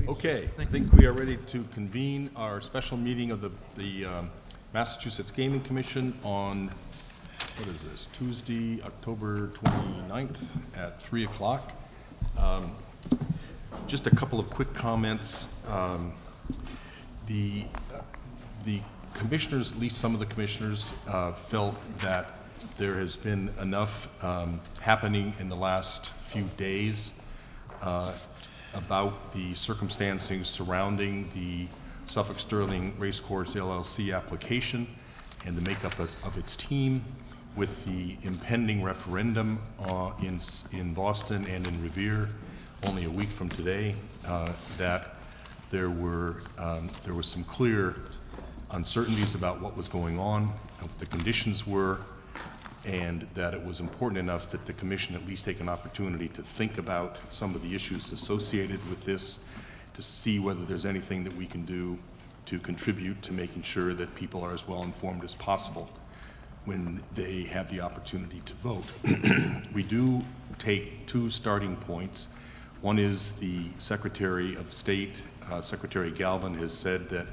Okay, I think we are ready to convene our special meeting of the Massachusetts Gaming Commission on, what is this, Tuesday, October 29th at 3 o'clock. Just a couple of quick comments. The commissioners, at least some of the commissioners, felt that there has been enough happening in the last few days about the circumstances surrounding the Suffolk Sterling Racecourse LLC application and the makeup of its team, with the impending referendum in Boston and in Revere only a week from today, that there was some clear uncertainties about what was going on, what the conditions were, and that it was important enough that the Commission at least take an opportunity to think about some of the issues associated with this, to see whether there's anything that we can do to contribute to making sure that people are as well informed as possible when they have the opportunity to vote. We do take two starting points. One is the Secretary of State, Secretary Galvin, has said that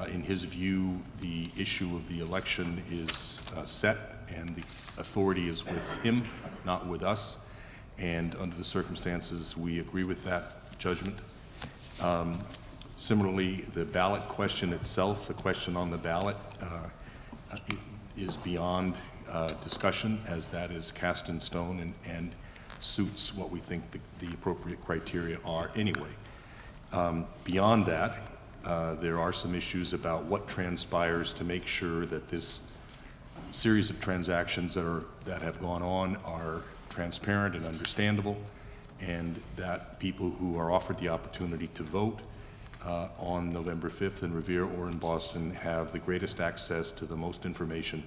in his view, the issue of the election is set and the authority is with him, not with us. And under the circumstances, we agree with that judgment. Similarly, the ballot question itself, the question on the ballot, is beyond discussion, as that is cast in stone and suits what we think the appropriate criteria are anyway. Beyond that, there are some issues about what transpires to make sure that this series of transactions that have gone on are transparent and understandable, and that people who are offered the opportunity to vote on November 5th in Revere or in Boston have the greatest access to the most information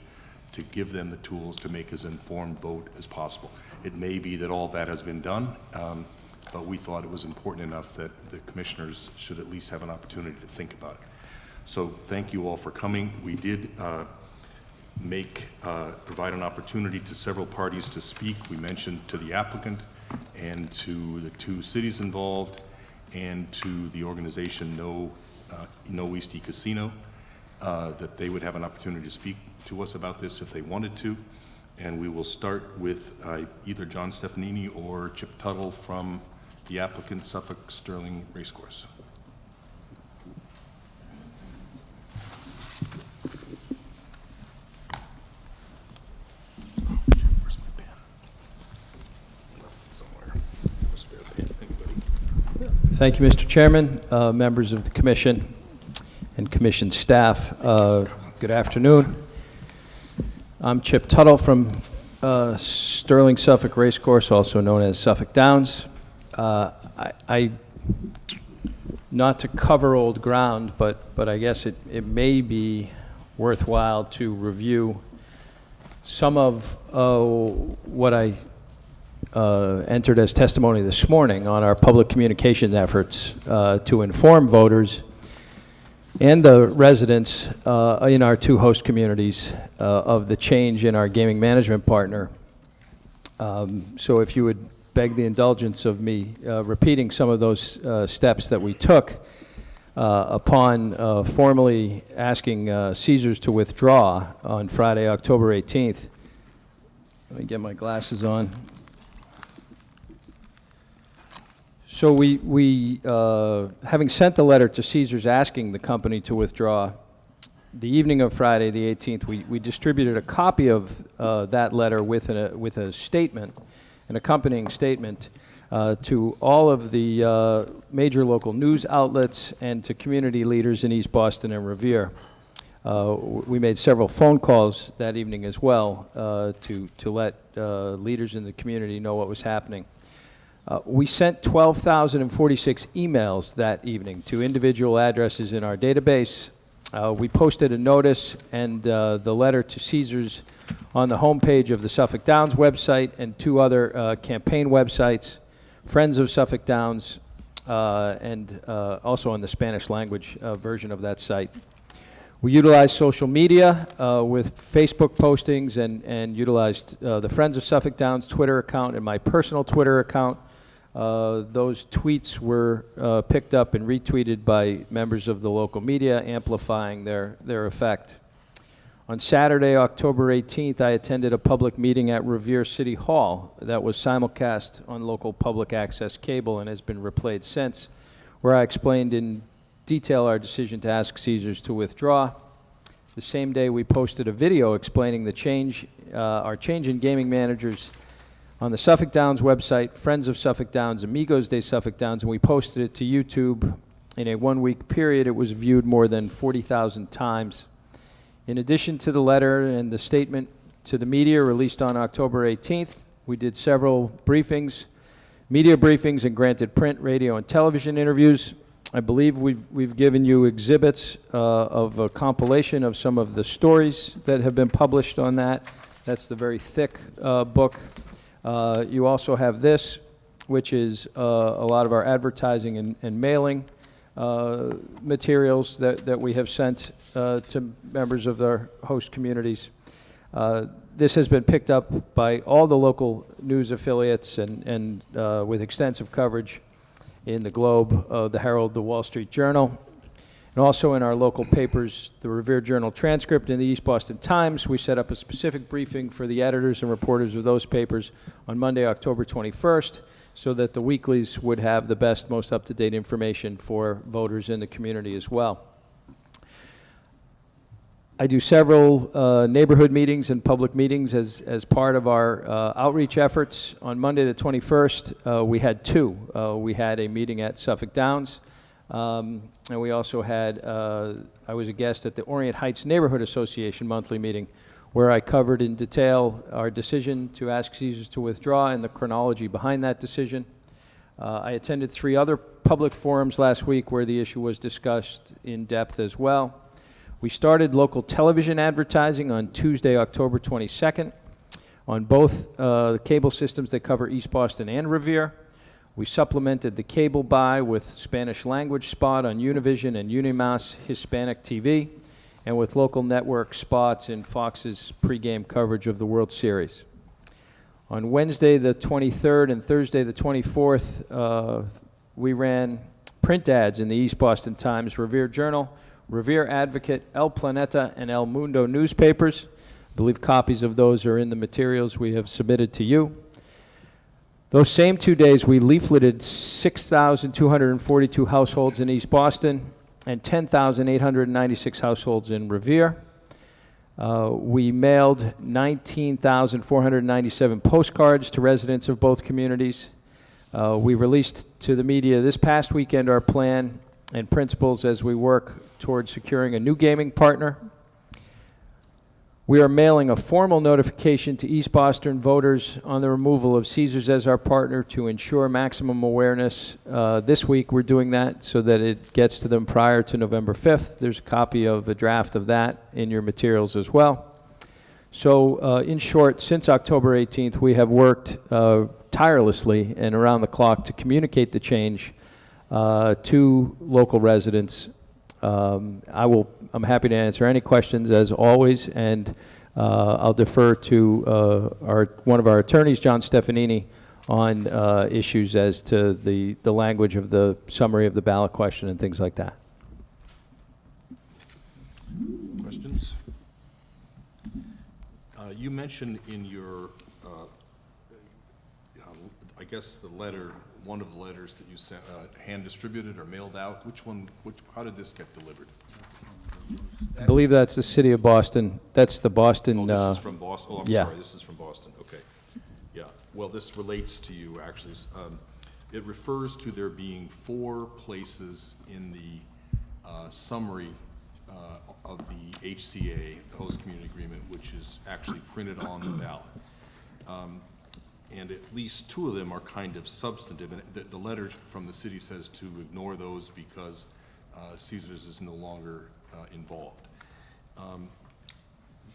to give them the tools to make as informed vote as possible. It may be that all that has been done, but we thought it was important enough that the commissioners should at least have an opportunity to think about it. So thank you all for coming. We did provide an opportunity to several parties to speak. We mentioned to the applicant and to the two cities involved and to the organization No Eastie Casino that they would have an opportunity to speak to us about this if they wanted to. And we will start with either John Stefanini or Chip Tuttle from the applicant, Suffolk Sterling Racecourse. Where's my pen? Left it somewhere. A spare pen, anybody? Thank you, Mr. Chairman, members of the Commission and Commission staff. Good afternoon. I'm Chip Tuttle from Sterling Suffolk Racecourse, also known as Suffolk Downs. Not to cover old ground, but I guess it may be worthwhile to review some of what I entered as testimony this morning on our public communication efforts to inform voters and the residents in our two host communities of the change in our gaming management partner. So if you would beg the indulgence of me repeating some of those steps that we took upon formally asking Caesars to withdraw on Friday, October 18th. Let me get my glasses on. So we having sent the letter to Caesars asking the company to withdraw, the evening of Friday the 18th, we distributed a copy of that letter with a statement, an accompanying statement, to all of the major local news outlets and to community leaders in East Boston and Revere. We made several phone calls that evening as well to let leaders in the community know what was happening. We sent 12,046 emails that evening to individual addresses in our database. We posted a notice and the letter to Caesars on the homepage of the Suffolk Downs website and two other campaign websites, Friends of Suffolk Downs, and also on the Spanish language version of that site. We utilized social media with Facebook postings and utilized the Friends of Suffolk Downs Twitter account and my personal Twitter account Those tweets were picked up and retweeted by members of the local media, amplifying their effect. On Saturday, October 18th, I attended a public meeting at Revere City Hall that was simulcast on local public access cable and has been replayed since, where I explained in detail our decision to ask Caesars to withdraw. The same day, we posted a video explaining the our change in gaming managers on the Suffolk Downs website, Friends of Suffolk Downs, Amigos de Suffolk Downs, and we posted it to YouTube. In a one-week period, it was viewed more than 40,000 times. In addition to the letter and the statement to the media released on October 18th, we did several briefings, media briefings, and granted print, radio, and television interviews. I believe we've given you exhibits of a compilation of some of the stories that have been published on that. That's the very thick book. You also have this, which is a lot of our advertising and mailing materials that we have sent to members of our host communities. This has been picked up by all the local news affiliates and with extensive coverage in the Globe, the Herald, the Wall Street Journal, and also in our local papers, the Revere Journal Transcript and the East Boston Times. We set up a specific briefing for the editors and reporters of those papers on Monday, October 21st, so that the weeklies would have the best, most up-to-date information for voters in the community as well. I do several neighborhood meetings and public meetings as part of our outreach efforts. On Monday the 21st, we had two. We had a meeting at Suffolk Downs, and we also had, I was a guest at the Orient Heights Neighborhood Association monthly meeting, where I covered in detail our decision to ask Caesars to withdraw and the chronology behind that decision. I attended 3 other public forums last week where the issue was discussed in depth as well. We started local television advertising on Tuesday, October 22nd, on both the cable systems that cover East Boston and Revere. We supplemented the cable buy with Spanish language spot on Univision and Unimas Hispanic TV, and with local network spots in Fox's pregame coverage of the World Series. On Wednesday the 23rd and Thursday the 24th, we ran print ads in the East Boston Times, Revere Journal, Revere Advocate, El Planeta, and El Mundo newspapers. I believe copies of those are in the materials we have submitted to you. Those same 2 days, we leafleted 6,242 households in East Boston and 10,896 households in Revere. We mailed 19,497 postcards to residents of both communities. We released to the media this past weekend our plan and principles as we work towards securing a new gaming partner. We are mailing a formal notification to East Boston voters on the removal of Caesars as our partner to ensure maximum awareness. This week we're doing that so that it gets to them prior to November 5th. There's a copy of a draft of that in your materials as well. So in short, since October 18th, we have worked tirelessly and around the clock to communicate the change to local residents. I'm happy to answer any questions as always, and I'll defer to one of our attorneys, John Stefanini, on issues as to the language of the summary of the ballot question and things like that. Questions? You mentioned in your, I guess the letter, one of the letters that you sent, hand distributed or mailed out. How did this get delivered? I believe that's the city of Boston. That's the Boston. Oh, this is from Boston. Oh, I'm yeah. sorry. This is from Boston. Okay. Yeah. Well, this relates to you, actually. It refers to there being 4 places in the summary of the HCA, the Host Community Agreement, which is actually printed on the ballot. And at least 2 of them are kind of substantive. And the letter from the city says to ignore those because Caesars is no longer involved.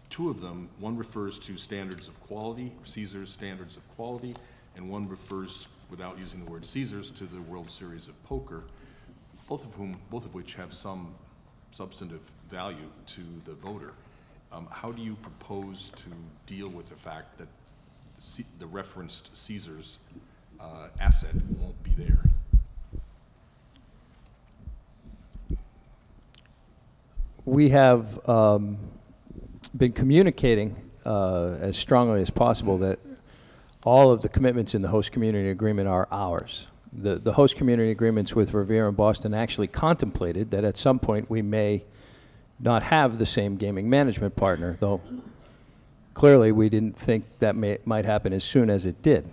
2 of them, one refers to standards of quality, Caesars standards of quality, and one refers, without using the word Caesars, to the World Series of Poker, both of which have some substantive value to the voter. How do you propose to deal with the fact that the referenced Caesars asset won't be there. We have been communicating as strongly as possible that all of the commitments in the host community agreement are ours. The host community agreements with Revere and Boston actually contemplated that at some point we may not have the same gaming management partner, though clearly we didn't think that might happen as soon as it did.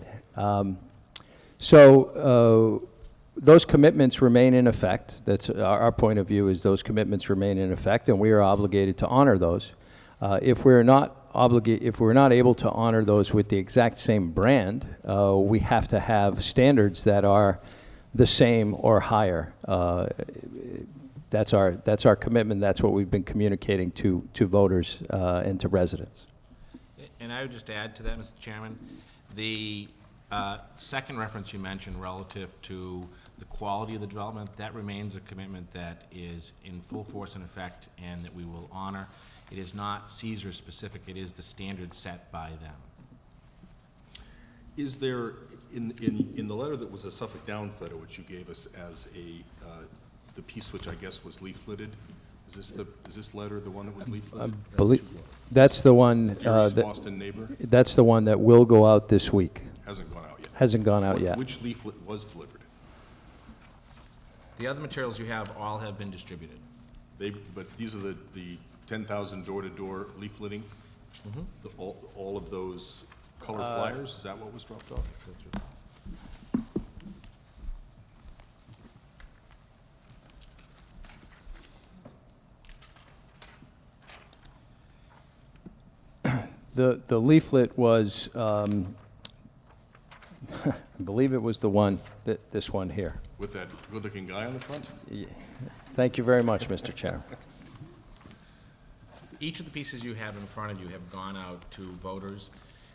Those commitments remain in effect. That's our point of view, is those commitments remain in effect, and we are obligated to honor those. If we're not able to honor those with the exact same brand, we have to have standards that are the same or higher. That's our commitment. That's what we've been communicating to voters and to residents. And I would just add to that, Mr. Chairman, the second reference you mentioned relative to the quality of the development, that remains a commitment that is in full force and effect and that we will honor. It is not Caesars specific, it is the standard set by them. Is there, in the letter that was a Suffolk Downs letter, which you gave us as the piece which I guess was leafleted, is this letter the one that was leafleted? That's the one. Boston neighbor? That's the one that will go out this week. Hasn't gone out yet. Hasn't gone out yet. Which leaflet was delivered? The other materials you have all have been distributed. But these are the 10,000 door-to-door leafleting? Mm-hmm. All of those colored flyers? Is that what was dropped off? The leaflet was, I believe it was the one, this one here. With that good-looking guy on the front? Yeah. Thank you very much, Mr. Chair. Each of the pieces you have in front of you have gone out to voters.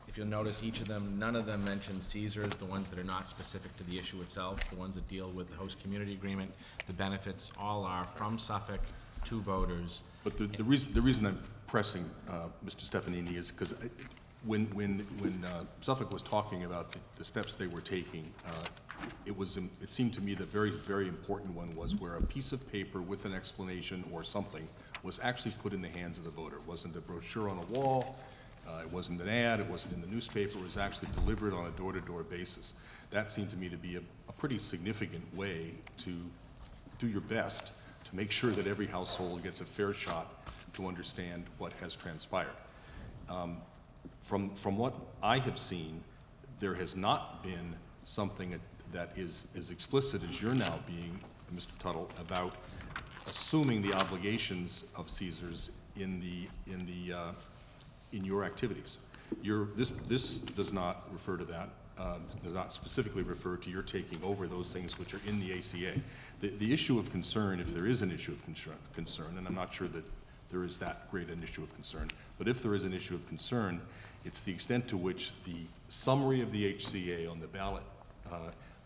If you'll notice, each of them, none of them mention Caesars, the ones that are not specific to the issue itself, the ones that deal with the host community agreement, the benefits, all are from Suffolk to voters. But the reason I'm pressing Mr. Stefanini is because when Suffolk was talking about the steps they were taking, it seemed to me the very, very important one was where a piece of paper with an explanation or something was actually put in the hands of the voter. It wasn't a brochure on a wall, it wasn't an ad, it wasn't in the newspaper, it was actually delivered on a door-to-door basis. That seemed to me to be a pretty significant way to do your best to make sure that every household gets a fair shot to understand what has transpired. From what I have seen, there has not been something that is as explicit as you're now being, Mr. Tuttle, about assuming the obligations of Caesars in your activities. This does not refer to that. Does not specifically refer to your taking over those things which are in the ACA. The issue of concern, if there is an issue of concern, and I'm not sure that there is that great an issue of concern, but if there is an issue of concern, it's the extent to which the summary of the HCA on the ballot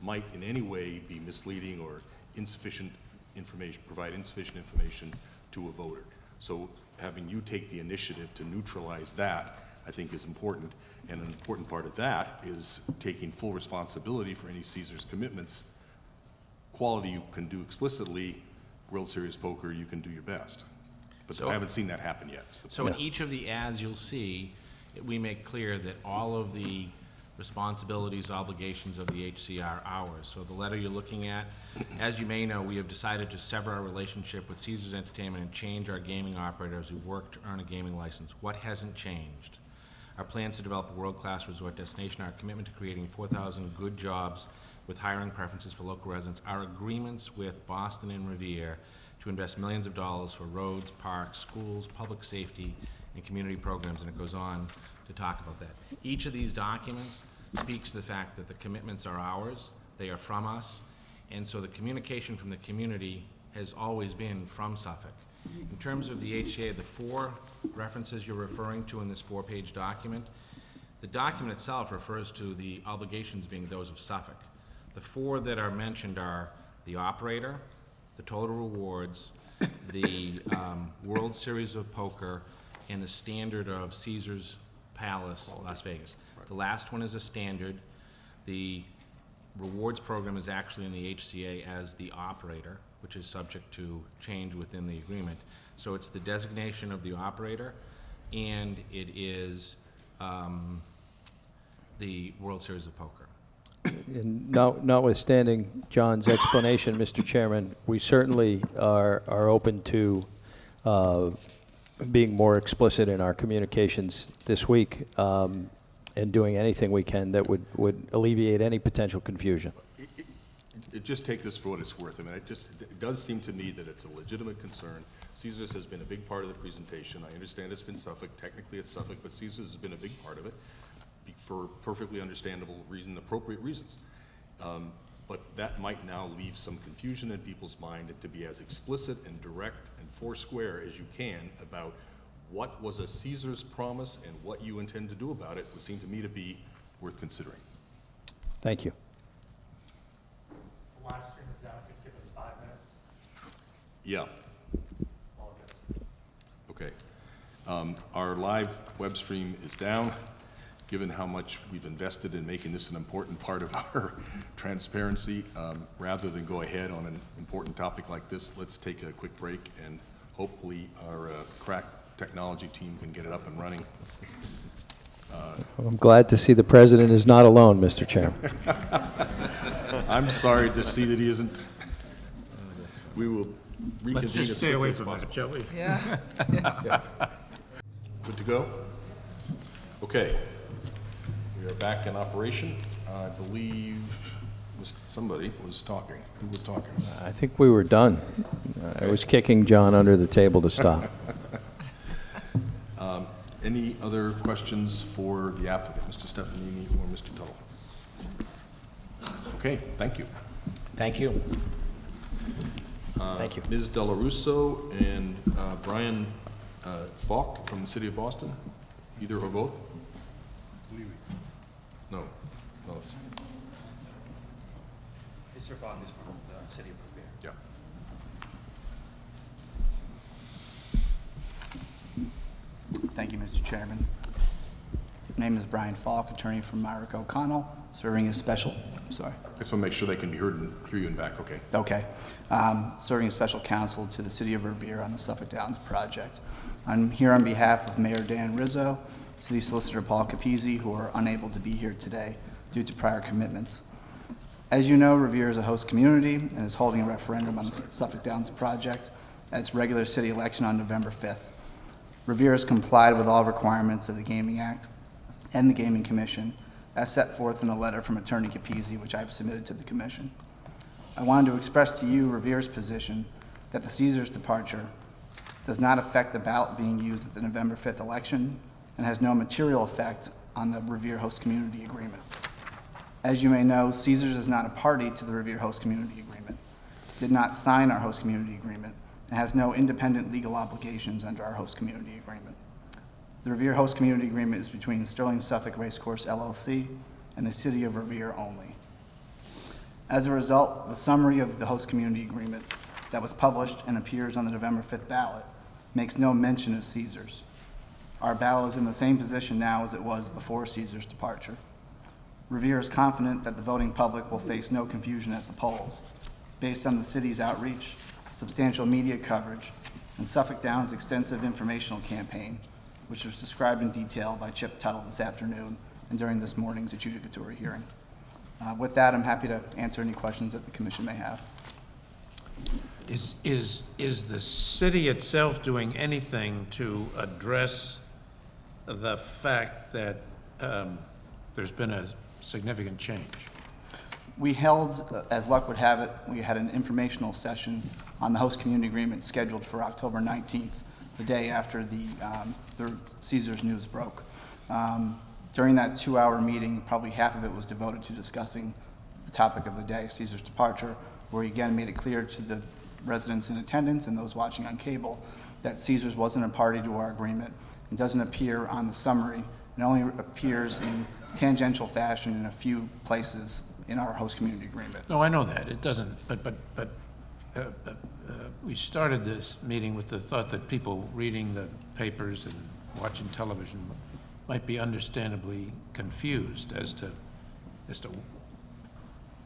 might in any way be misleading or insufficient information, provide insufficient information to a voter. So having you take the initiative to neutralize that, I think is important. And an important part of that is taking full responsibility for any Caesars commitments. Quality you can do explicitly, World Series poker you can do your best. But I haven't seen that happen yet. So in each of the ads you'll see, we make clear that all of the responsibilities, obligations of the HC are ours. So the letter you're looking at, as you may know, we have decided to sever our relationship with Caesars Entertainment and change our gaming operator as we work to earn a gaming license. What hasn't changed? Our plans to develop a world-class resort destination, our commitment to creating 4,000 good jobs with hiring preferences for local residents, our agreements with Boston and Revere to invest millions of dollars for roads, parks, schools, public safety, and community programs, and it goes on to talk about that. Each of these documents speaks to the fact that the commitments are ours, they are from us, and so the communication from the community has always been from Suffolk. In terms of the HCA, the 4 references you're referring to in this 4-page document, the document itself refers to the obligations being those of Suffolk. The 4 that are mentioned are the operator, the total rewards, the World Series of Poker, and the standard of Caesars Palace, Las Vegas. The last one is a standard. The rewards program is actually in the HCA as the operator, which is subject to change within the agreement. So it's the designation of the operator, and it is the World Series of Poker. And notwithstanding John's explanation, Mr. Chairman, we certainly are open to being more explicit in our communications this week, and doing anything we can that would alleviate any potential confusion. Just take this for what it's worth. I mean, it does seem to me that it's a legitimate concern. Caesars has been a big part of the presentation. I understand it's been Suffolk. Technically it's Suffolk, but Caesars has been a big part of it for perfectly understandable reason, appropriate reasons. But that might now leave some confusion in people's mind, and to be as explicit and direct and foursquare as you can about what was a Caesar's promise and what you intend to do about it would seem to me to be worth considering. Thank you. The live stream is down. If you give us 5 minutes. Yeah. All of this. Okay. Our live web stream is down. Given how much we've invested in making this an important part of our transparency, rather than go ahead on an important topic like this, let's take a quick break, and hopefully our crack technology team can get it up and running. I'm glad to see the president is not alone, Mr. Chairman. I'm sorry to see that he isn't. We will reconvene Let's just as stay quickly away as from possible. that, shall we? Yeah. Good to go? Okay. We are back in operation. I believe somebody was talking. Who was talking? I think we were done. I was kicking John under the table to stop. Any other questions for the applicant, Mr. Stefanini or Mr. Tuttle? Okay, thank you. Thank you. Thank you. Ms. Della Russo and Brian Falk from the City of Boston, either or both? No. No. Mr. Fogg is from the city of Revere. Yeah. Thank you, Mr. Chairman. My name is Brian Falk, attorney from Myrick O'Connell, serving as special, I'm sorry. I just want to make sure they can be heard and hear you in back, okay. Okay. Serving as special counsel to the City of Revere on the Suffolk Downs project. I'm here on behalf of Mayor Dan Rizzo, City Solicitor Paul Capizzi, who are unable to be here today due to prior commitments. As you know, Revere is a host community and is holding a referendum on the Suffolk Downs project at its regular city election on November 5th. Revere has complied with all requirements of the Gaming Act and the Gaming Commission, as set forth in a letter from Attorney Capizzi, which I've submitted to the Commission. I wanted to express to you Revere's position that the Caesars departure does not affect the ballot being used at the November 5th election and has no material effect on the Revere Host Community Agreement. As you may know, Caesars is not a party to the Revere Host Community Agreement, did not sign our Host Community Agreement, and has no independent legal obligations under our Host Community Agreement. The Revere Host Community Agreement is between Sterling Suffolk Racecourse LLC and the City of Revere only. As a result, the summary of the Host Community Agreement that was published and appears on the November 5th ballot makes no mention of Caesars. Our ballot is in the same position now as it was before Caesars' departure. Revere is confident that the voting public will face no confusion at the polls, based on the city's outreach, substantial media coverage, and Suffolk Downs' extensive informational campaign, which was described in detail by Chip Tuttle this afternoon and during this morning's adjudicatory hearing. With that, I'm happy to answer any questions that the Commission may have. Is the city itself doing anything to address the fact that there's been a significant change? We held, as luck would have it, we had an informational session on the host community agreement scheduled for October 19th, the day after the Caesars news broke. During that 2-hour meeting, probably half of it was devoted to discussing the topic of the day, Caesars' departure, where he again made it clear to the residents in attendance and those watching on cable that Caesars wasn't a party to our agreement and doesn't appear on the summary. It only appears in tangential fashion in a few places in our host community agreement. No, I know that. It doesn't, but we started this meeting with the thought that people reading the papers and watching television might be understandably confused as to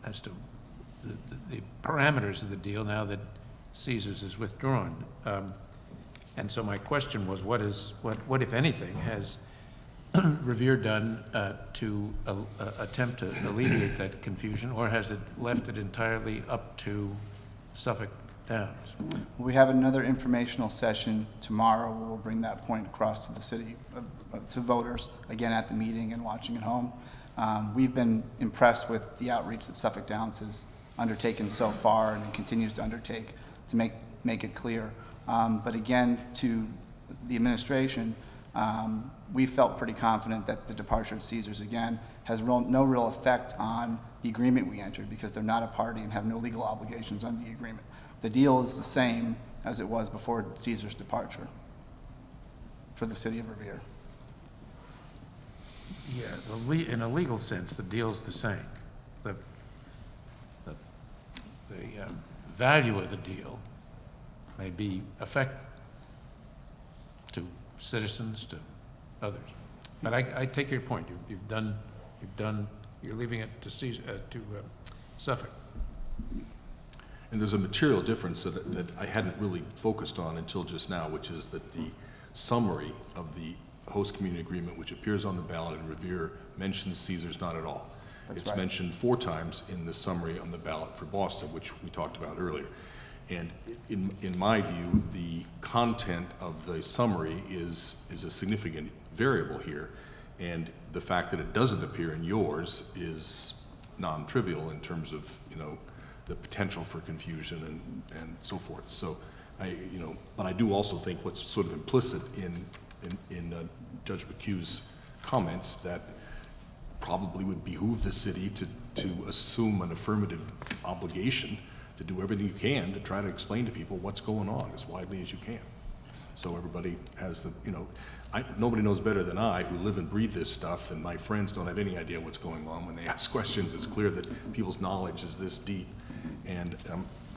as to the parameters of the deal now that Caesars is withdrawn. And so my question was, what, if anything, has Revere done to attempt to alleviate that confusion, or has it left it entirely up to Suffolk Downs? We have another informational session tomorrow where we'll bring that point across to the city, to voters, again at the meeting and watching at home. We've been impressed with the outreach that Suffolk Downs has undertaken so far and continues to undertake to make it clear. But again, to the administration, we felt pretty confident that the departure of Caesars, again, has no real effect on the agreement we entered because they're not a party and have no legal obligations under the agreement. The deal is the same as it was before Caesar's departure for the city of Revere. Yeah, in a legal sense, the deal's the same. The value of the deal may be affect to citizens, to others. But I take your point. You're leaving it to Suffolk. And there's a material difference that I hadn't really focused on until just now, which is that the summary of the host community agreement, which appears on the ballot in Revere, mentions Caesars not at all. It's mentioned 4 times in the summary on the ballot for Boston, which we talked about earlier. And in my view, the content of the summary is a significant variable here. And the fact that it doesn't appear in yours is non-trivial in terms of, the potential for confusion and so forth. So but I do also think what's sort of implicit in Judge McHugh's comments that probably would behoove the city to assume an affirmative obligation to do everything you can to try to explain to people what's going on as widely as you can. So everybody has nobody knows better than I, who live and breathe this stuff, and my friends don't have any idea what's going on. When they ask questions, it's clear that people's knowledge is this deep. And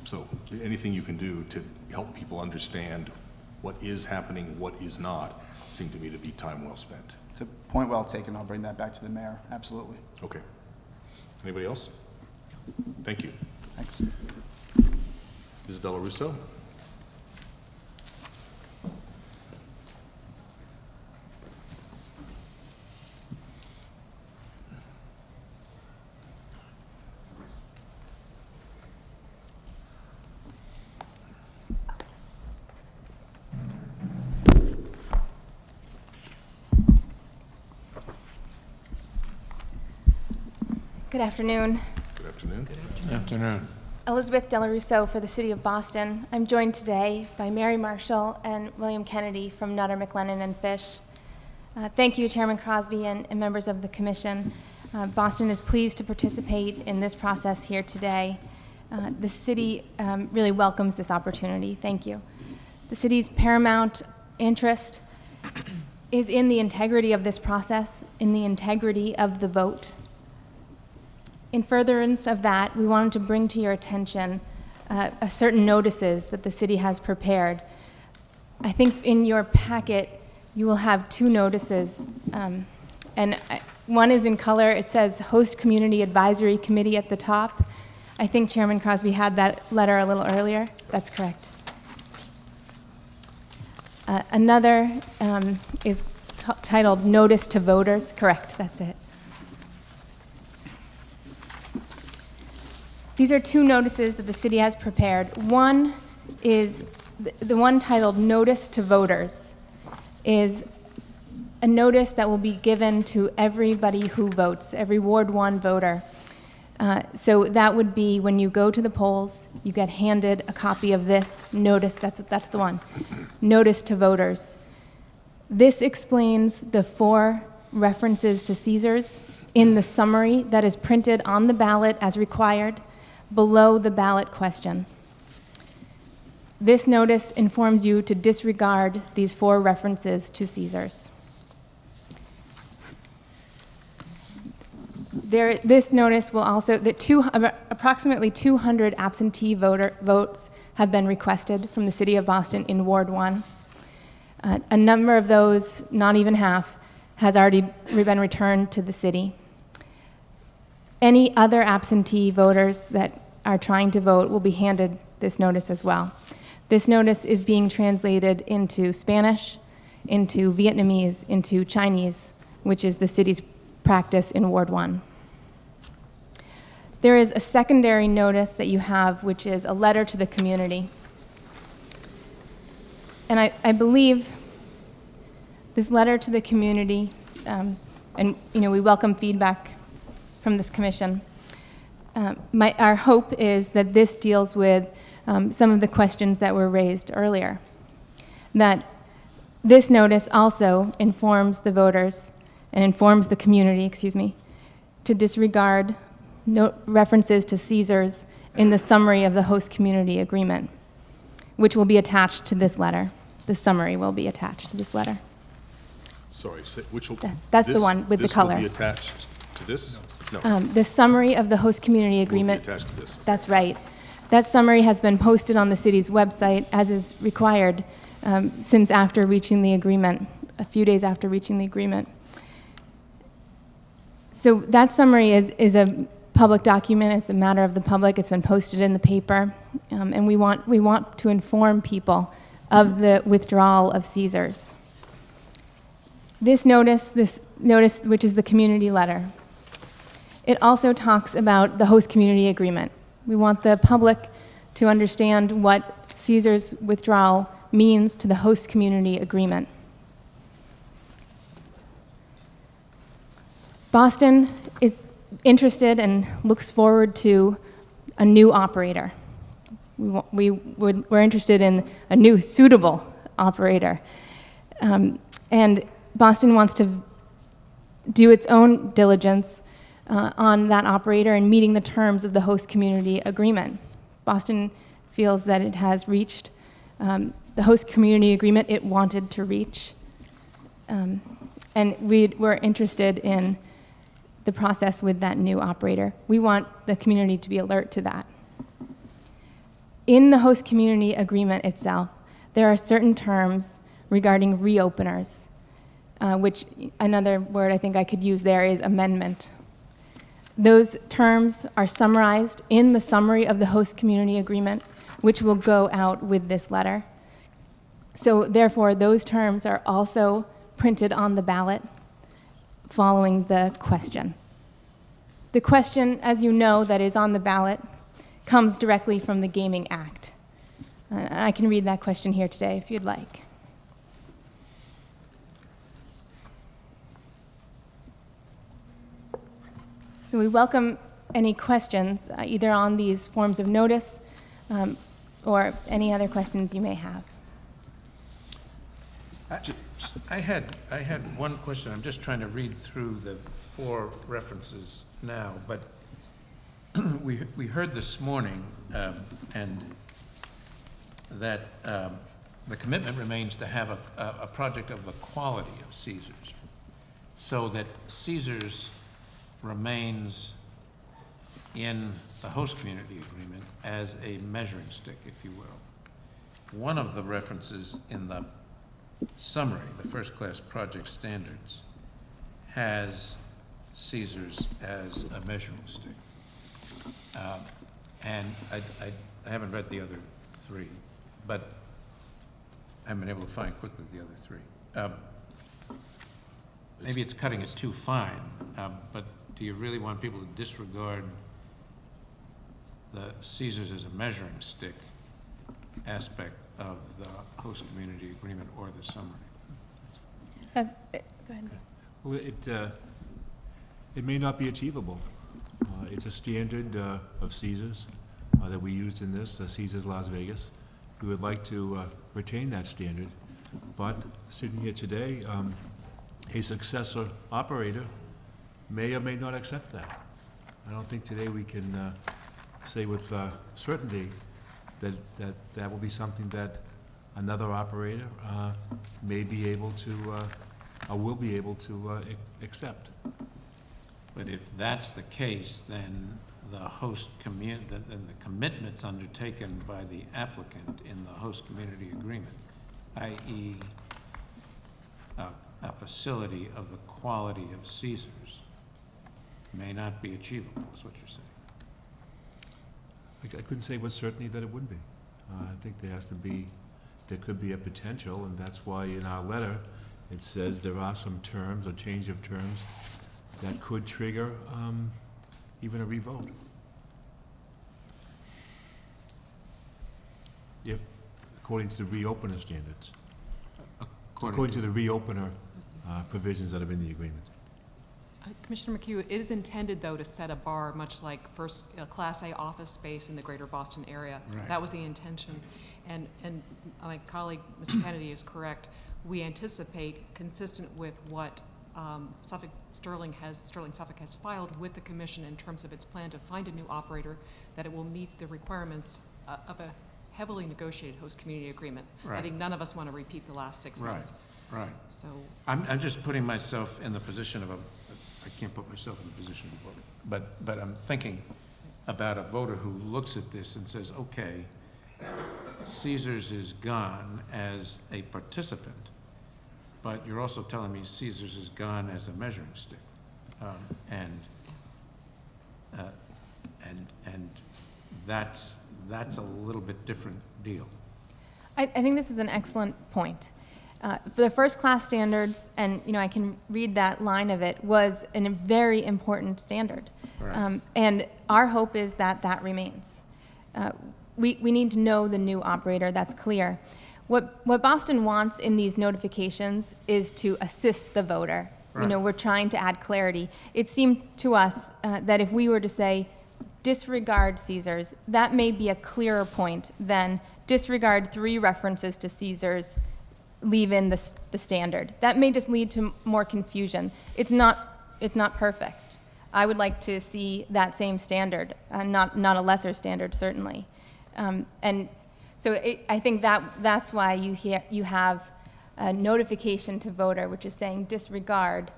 so anything you can do to help people understand what is happening, what is not, seem to me to be time well spent. It's a point well taken. I'll bring that back to the mayor. Absolutely. Okay. Anybody else? Thank you. Thanks. Ms. Della Russo? Good afternoon. Good afternoon. Good afternoon. Elizabeth Della Russo for the City of Boston. I'm joined today by Mary Marshall and William Kennedy from Nutter, McLennan, and Fish. Thank you, Chairman Crosby and members of the Commission. Boston is pleased to participate in this process here today. The city really welcomes this opportunity. Thank you. The city's paramount interest is in the integrity of this process, in the integrity of the vote. In furtherance of that, we wanted to bring to your attention certain notices that the city has prepared. I think in your packet, you will have 2 notices, and one is in color. It says Host Community Advisory Committee at the top. I think Chairman Crosby had that letter a little earlier. That's correct. Another is titled Notice to Voters. Correct, that's it. These are 2 notices that the city has prepared. One is, the one titled Notice to Voters is a notice that will be given to everybody who votes, every Ward 1 voter. So that would be when you go to the polls, you get handed a copy of this notice. That's the one. Notice to Voters. This explains the 4 references to Caesars in the summary that is printed on the ballot as required below the ballot question. This notice informs you to disregard these 4 references to Caesars. This notice will also, approximately 200 absentee votes have been requested from the City of Boston in Ward 1. A number of those, not even half, has already been returned to the city. Any other absentee voters that are trying to vote will be handed this notice as well. This notice is being translated into Spanish, into Vietnamese, into Chinese, which is the city's practice in Ward 1. There is a secondary notice that you have, which is a letter to the community. And I believe this letter to the community, and we welcome feedback from this commission. Our hope is that this deals with some of the questions that were raised earlier. That this notice also informs the voters and informs the community, to disregard references to Caesars in the summary of the host community agreement, which will be attached to this letter. The summary will be attached to this letter. Sorry, which will? That's the one with the color. This will be attached to this? No. The summary of the host community agreement. Will be attached to this. That's right. That summary has been posted on the city's website, as is required, since after reaching the agreement, a few days after reaching the agreement. So that summary is a public document. It's a matter of the public. It's been posted in the paper, and we want to inform people of the withdrawal of Caesars. This notice, which is the community letter, it also talks about the host community agreement. We want the public to understand what Caesars withdrawal means to the host community agreement. Boston is interested and looks forward to a new operator. We're interested in a new suitable operator. And Boston wants to do its own diligence on that operator and meeting the terms of the host community agreement. Boston feels that it has reached the host community agreement it wanted to reach. And we're interested in the process with that new operator. We want the community to be alert to that. In the host community agreement itself, there are certain terms regarding reopeners, which another word I think I could use there is amendment. Those terms are summarized in the summary of the host community agreement, which will go out with this letter. So therefore, those terms are also printed on the ballot following the question. The question, as you know, that is on the ballot comes directly from the Gaming Act. I can read that question here today if you'd like. So we welcome any questions, either on these forms of notice or any other questions you may have. I had one question. I'm just trying to read through the 4 references now, but we heard this morning and that the commitment remains to have a project of the quality of Caesars, so that Caesars remains in the host community agreement as a measuring stick, if you will. One of the references in the summary, the first-class project standards, has Caesars as a measuring stick. And I haven't read the other 3, but I haven't been able to find quickly the other 3. Maybe it's cutting it too fine, but do you really want people to disregard the Caesars as a measuring stick aspect of the host community agreement or the summary? Go ahead. Well, it may not be achievable. It's a standard of Caesars that we used in this, Caesars Las Vegas. We would like to retain that standard, but sitting here today, a successor operator may or may not accept that. I don't think today we can say with certainty that will be something that another operator may be able to, or will be able to accept. But if that's the case, then the host community, then the commitments undertaken by the applicant in the host community agreement, i.e. a facility of the quality of Caesars, may not be achievable, is what you're saying. I couldn't say with certainty that it would be. I think there could be a potential, and that's why in our letter, it says there are some terms or change of terms that could trigger even a revote. If, according to the reopener standards, according to the reopener provisions that are in the agreement. Commissioner McHugh, it is intended, though, to set a bar, much like first Class A office space in the greater Boston area. Right. That was the intention. And my colleague, Mr. Kennedy, is correct. We anticipate, consistent with what Sterling Suffolk has filed with the commission in terms of its plan to find a new operator, that it will meet the requirements of a heavily negotiated host community agreement. Right. I think none of us want to repeat the last 6 months. Right. So I'm just putting myself in the position of I can't put myself in the position of a voter, but I'm thinking about a voter who looks at this and says, okay, Caesars is gone as a participant, but you're also telling me Caesars is gone as a measuring stick. And that's a little bit different deal. I think this is an excellent point. For the first-class standards, and I can read that line of it, was a very important standard. Right. And our hope is that that remains. We need to know the new operator, that's clear. What Boston wants in these notifications is to assist the voter. Right. We're trying to add clarity. It seemed to us that if we were to say, disregard Caesars, that may be a clearer point than disregard 3 references to Caesars, leave in the standard. That may just lead to more confusion. It's not perfect. I would like to see that same standard, not a lesser standard, certainly. And so I think that's why you have a notification to voter, which is saying disregard.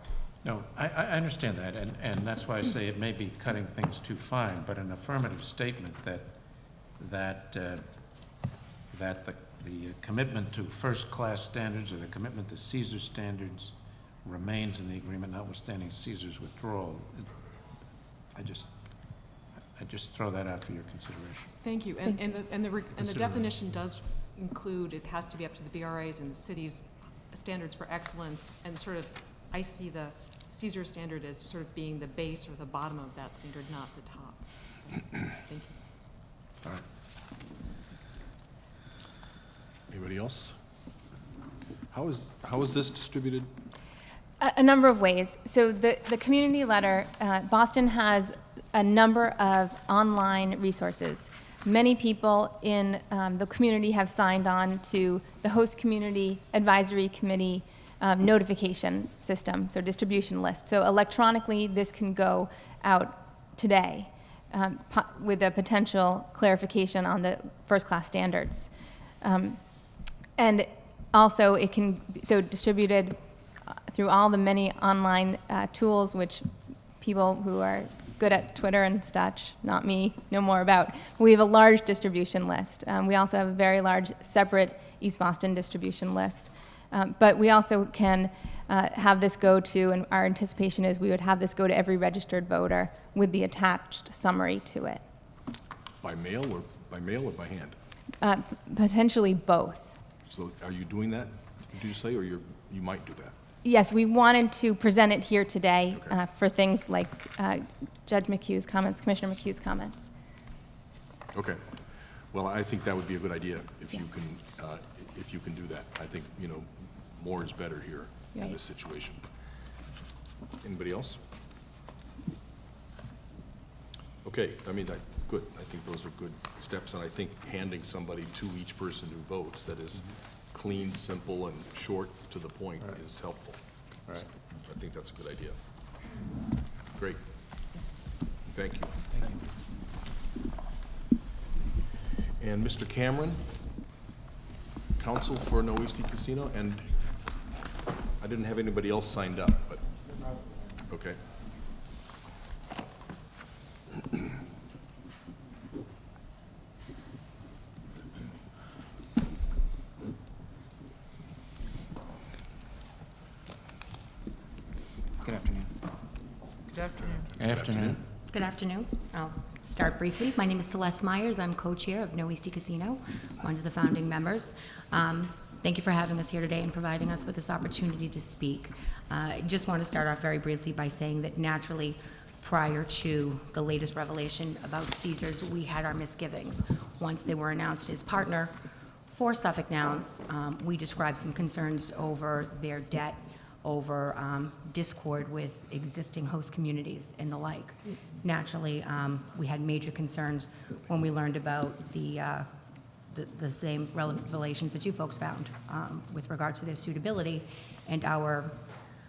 No, I understand that, and that's why I say it may be cutting things too fine, but an affirmative statement that the commitment to first-class standards or the commitment to Caesar standards remains in the agreement, notwithstanding Caesar's withdrawal. I just throw that out for your consideration. thank you. And the definition does include, it has to be up to the BRAs and the city's standards for excellence, and sort of, I see the Caesar standard as sort of being the base or the bottom of that standard, not the top. Thank you. All right. Anybody else? How is this distributed? A number of ways. So the community letter, Boston has a number of online resources. Many people in the community have signed on to the Host Community Advisory Committee notification system, so distribution list. So electronically, this can go out today with a potential clarification on the first-class standards. And also, it can be distributed through all the many online tools, which people who are good at Twitter and such, not me, know more about. We have a large distribution list. We also have a very large separate East Boston distribution list. But we also can have this go to, and our anticipation is we would have this go to every registered voter with the attached summary to it. By mail or by hand? Potentially both. So are you doing that, did you say, or you might do that? Yes, we wanted to present it here today Okay. for things like Judge McHugh's comments, Commissioner McHugh's comments. Okay. Well, I think that would be a good idea if you can do that. I think, more is better here in Right. this situation. Anybody else? Okay, good. I think those are good steps, and I think handing somebody to each person who votes that is clean, simple, and short to the point is helpful. Right. So I think that's a good idea. Great. Thank you. Thank you. And Mr. Cameron, Counsel for Noeasti Casino, and I didn't have anybody else signed up, but, okay. Good afternoon. Good afternoon. Afternoon. Good afternoon. I'll start briefly. My name is Celeste Myers. I'm co-chair of No Easty Casino, one of the founding members. Thank you for having us here today and providing us with this opportunity to speak. I just want to start off very briefly by saying that naturally, prior to the latest revelation about Caesars, we had our misgivings. Once they were announced as partner for Suffolk Downs, we described some concerns over their debt, over discord with existing host communities and the like. Naturally, we had major concerns when we learned about the same revelations that you folks found with regard to their suitability, and our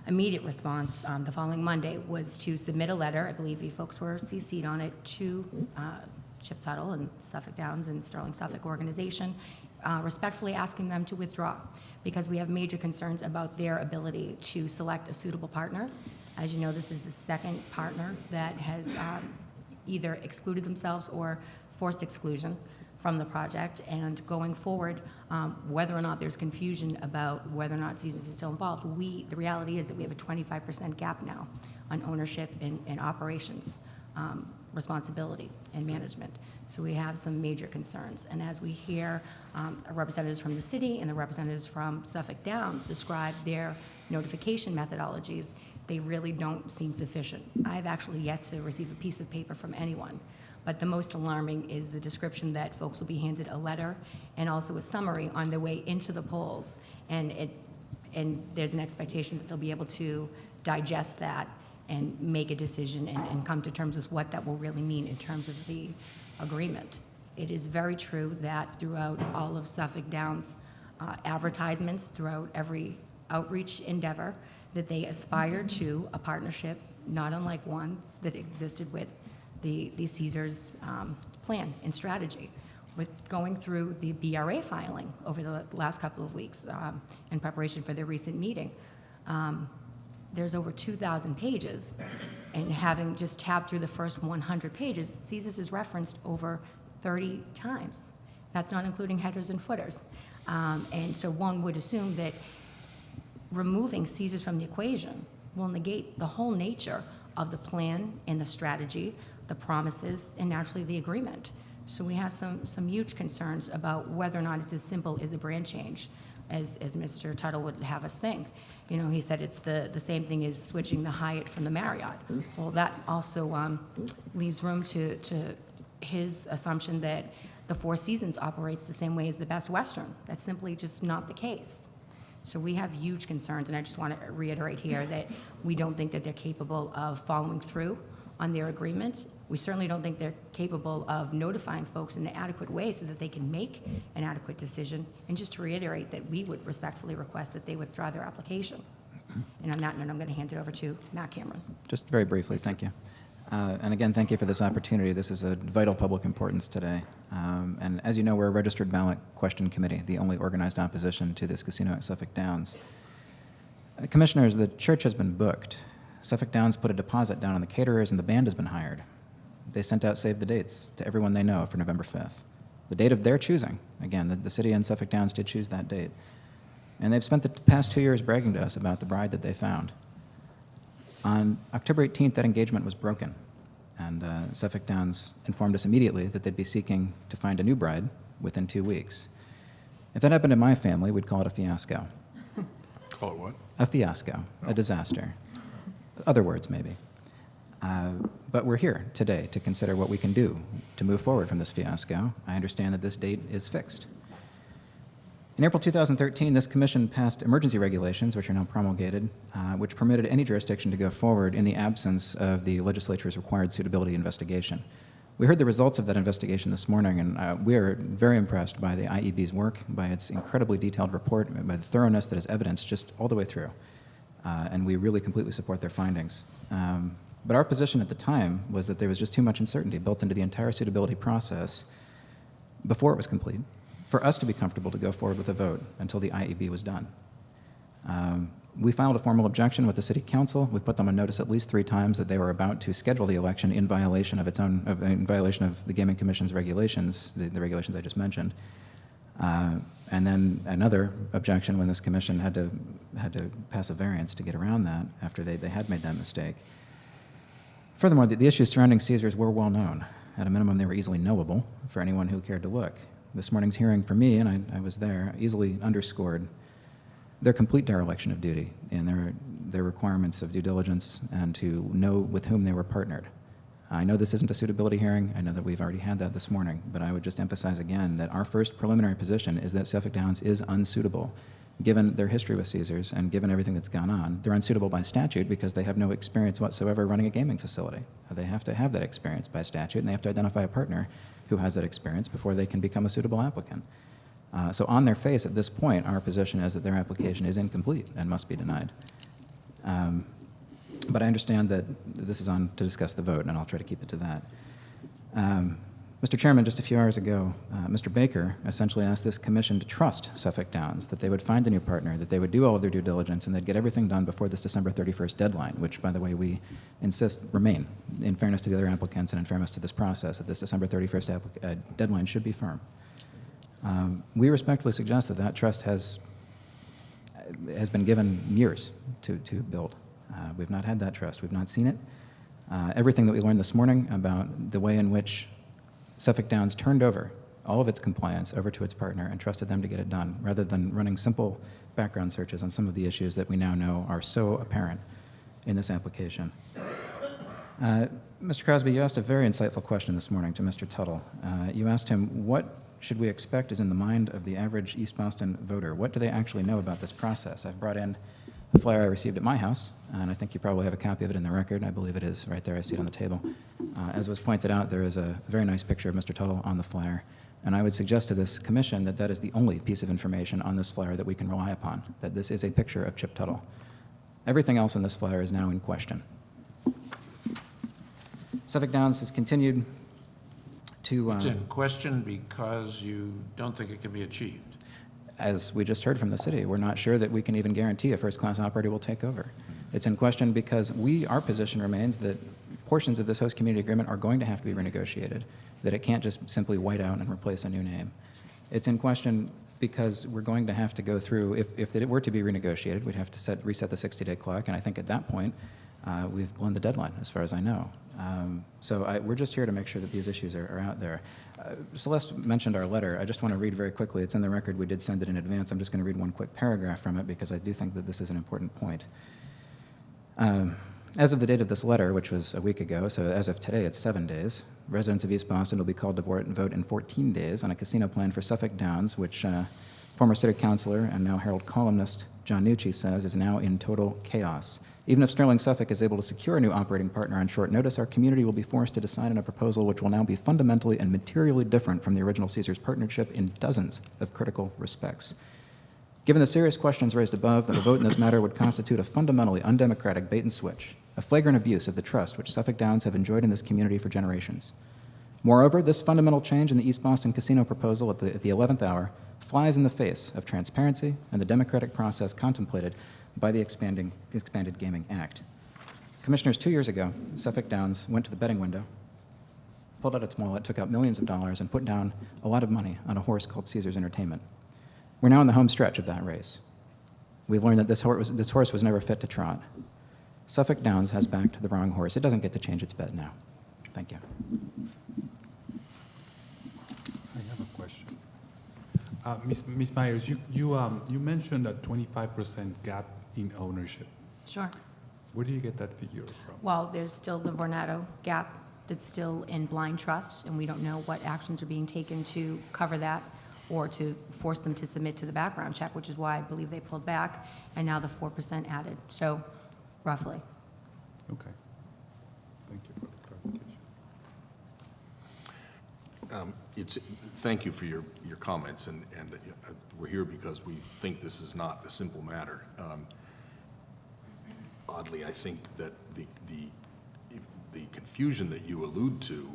immediate response the following Monday was to submit a letter, I believe you folks were CC'd on it, to Chip Tuttle and Suffolk Downs and Sterling Suffolk organization, respectfully asking them to withdraw, because we have major concerns about their ability to select a suitable partner. As you know, this is the second partner that has either excluded themselves or forced exclusion from the project, and going forward, whether or not there's confusion about whether or not Caesars is still involved, the reality is that we have a 25% gap now on ownership and operations responsibility and management. So we have some major concerns. And as we hear representatives from the city and the representatives from Suffolk Downs describe their notification methodologies, they really don't seem sufficient. I've actually yet to receive a piece of paper from anyone. But the most alarming is the description that folks will be handed a letter and also a summary on their way into the polls. And there's an expectation that they'll be able to digest that and make a decision and come to terms with what that will really mean in terms of the agreement. It is very true that throughout all of Suffolk Downs' advertisements, throughout every outreach endeavor, that they aspire to a partnership not unlike ones that existed with the Caesars plan and strategy. With going through the BRA filing over the last couple of weeks in preparation for their recent meeting, there's over 2,000 pages, and having just tabbed through the first 100 pages, Caesars is referenced over 30 times. That's not including headers and footers. And so one would assume that removing Caesars from the equation will negate the whole nature of the plan and the strategy, the promises, and naturally the agreement. So we have some huge concerns about whether or not it's as simple as a brand change as Mr. Tuttle would have us think. You know, he said it's the same thing as switching the Hyatt from the Marriott. Well, that also leaves room to his assumption that the Four Seasons operates the same way as the Best Western. That's simply just not the case. So we have huge concerns, and I just want to reiterate here that we don't think that they're capable of following through on their agreement. We certainly don't think they're capable of notifying folks in an adequate way so that they can make an adequate decision. And just to reiterate that we would respectfully request that they withdraw their application. And on that note, I'm going to hand it over to Matt Cameron. Just very briefly, thank you. And again, thank you for this opportunity. This is a vital public importance today. And as you know, we're a registered ballot question committee, the only organized opposition to this casino at Suffolk Downs. Commissioners, the church has been booked. Suffolk Downs put a deposit down on the caterers, and the band has been hired. They sent out save the dates to everyone they know for November 5th. The date of their choosing. Again, the city and Suffolk Downs did choose that date. And they've spent the past 2 years bragging to us about the bride that they found. On October 18th, that engagement was broken. And Suffolk Downs informed us immediately that they'd be seeking to find a new bride within 2 weeks. If that happened in my family, we'd call it a fiasco. Call it what? A fiasco, a disaster. Other words, maybe. But we're here today to consider what we can do to move forward from this fiasco. I understand that this date is fixed. In April 2013, this commission passed emergency regulations, which are now promulgated, which permitted any jurisdiction to go forward in the absence of the legislature's required suitability investigation. We heard the results of that investigation this morning, and we are very impressed by the IEB's work, by its incredibly detailed report, by the thoroughness that is evidenced just all the way through. And we really completely support their findings. But our position at the time was that there was just too much uncertainty built into the entire suitability process before it was complete for us to be comfortable to go forward with a vote until the IEB was done. We filed a formal objection with the City Council. We put them on notice at least 3 times that they were about to schedule the election in violation of in violation of the Gaming Commission's regulations, the regulations I just mentioned. And then another objection when this commission had to pass a variance to get around that after they had made that mistake. Furthermore, the issues surrounding Caesars were well known. At a minimum, they were easily knowable for anyone who cared to look. This morning's hearing for me, and I was there, easily underscored their complete dereliction of duty and their requirements of due diligence and to know with whom they were partnered. I know this isn't a suitability hearing. I know that we've already had that this morning, but I would just emphasize again that our first preliminary position is that Suffolk Downs is unsuitable. Given their history with Caesars and given everything that's gone on, they're unsuitable by statute because they have no experience whatsoever running a gaming facility. They have to have that experience by statute, and they have to identify a partner who has that experience before they can become a suitable applicant. So on their face, at this point, our position is that their application is incomplete and must be denied. But I understand that this is on to discuss the vote, and I'll try to keep it to that. Mr. Chairman, just a few hours ago, Mr. Baker essentially asked this commission to trust Suffolk Downs, that they would find a new partner, that they would do all of their due diligence, and they'd get everything done before this December 31st deadline, which, by the way, we insist remain, in fairness to the other applicants and in fairness to this process, that this December 31st deadline should be firm. We respectfully suggest that that trust has been given years to build. We've not had that trust. We've not seen it. Everything that we learned this morning about the way in which Suffolk Downs turned over all of its compliance over to its partner and trusted them to get it done, rather than running simple background searches on some of the issues that we now know are so apparent in this application. Mr. Crosby, you asked a very insightful question this morning to Mr. Tuttle. You asked him, what should we expect is in the mind of the average East Boston voter? What do they actually know about this process? I've brought in a flyer I received at my house, and I think you probably have a copy of it in the record. I believe it is right there. I see it on the table. As was pointed out, there is a very nice picture of Mr. Tuttle on the flyer, and I would suggest to this commission that that is the only piece of information on this flyer that we can rely upon, that this is a picture of Chip Tuttle. Everything else in this flyer is now in question. Suffolk Downs has continued to... It's in question because you don't think it can be achieved. As we just heard from the city, we're not sure that we can even guarantee a first-class operator will take over. It's in question because our position remains that portions of this host community agreement are going to have to be renegotiated, that it can't just simply white out and replace a new name. It's in question because we're going to have to go through, if it were to be renegotiated, we'd have to reset the 60-day clock, and I think at that point, we've blown the deadline, as far as I know. We're just here to make sure that these issues are out there. Celeste mentioned our letter. I just want to read very quickly. It's in the record. We did send it in advance. I'm just going to read one quick paragraph from it because I do think that this is an important point. As of the date of this letter, which was a week ago, so as of today, it's 7 days, residents of East Boston will be called to vote in 14 days on a casino plan for Suffolk Downs, which former city councilor and now Herald columnist John Nucci says is now in total chaos. Even if Sterling Suffolk is able to secure a new operating partner on short notice, our community will be forced to decide on a proposal which will now be fundamentally and materially different from the original Caesars partnership in dozens of critical respects. Given the serious questions raised above, that a vote in this matter would constitute a fundamentally undemocratic bait and switch, a flagrant abuse of the trust which Suffolk Downs have enjoyed in this community for generations. Moreover, this fundamental change in the East Boston casino proposal at the 11th hour flies in the face of transparency and the democratic process contemplated by the Expanded Gaming Act. Commissioners, 2 years ago, Suffolk Downs went to the betting window, pulled out its wallet, took out millions of dollars, and put down a lot of money on a horse called Caesars Entertainment. We're now in the home stretch of that race. We've learned that this horse was never fit to trot. Suffolk Downs has backed the wrong horse. It doesn't get to change its bet now. Thank you. I have a question. Ms. Myers, you mentioned a 25% gap in ownership. Sure. Where do you get that figure from? Well, there's still the Vornado gap that's still in blind trust, and we don't know what actions are being taken to cover that or to force them to submit to the background check, which is why I believe they pulled back, and now the 4% added. So, roughly. Okay. Thank you for the clarification. Thank you for your comments, and we're here because we think this is not a simple matter. Oddly, I think that the confusion that you allude to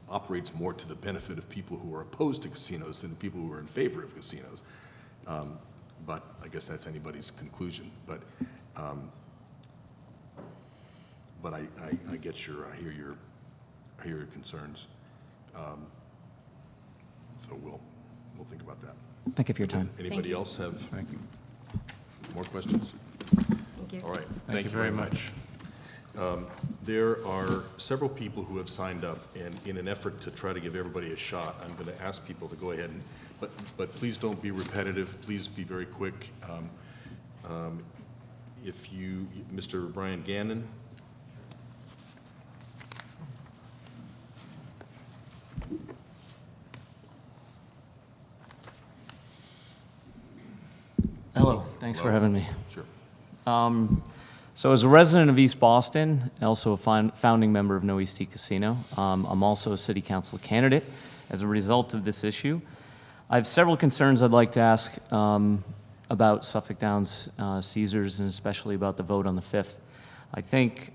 operates more to the benefit of people who are opposed to casinos than people who are in favor of casinos. But I guess that's anybody's conclusion. But I get I hear your concerns. So we'll think about that. Thank you for your time. Anybody else have more questions? Thank you. All right, Thank you very much. There are several people who have signed up, and in an effort to try to give everybody a shot, I'm going to ask people to go ahead and, but please don't be repetitive, please be very quick. If you, Mr. Brian Gannon. Hello, thanks for Hello. having me. Sure. So as a resident of East Boston, also a founding member of No East Tea Casino, I'm also a city council candidate as a result of this issue. I have several concerns I'd like to ask about Suffolk Downs Caesars, and especially about the vote on the 5th. I think,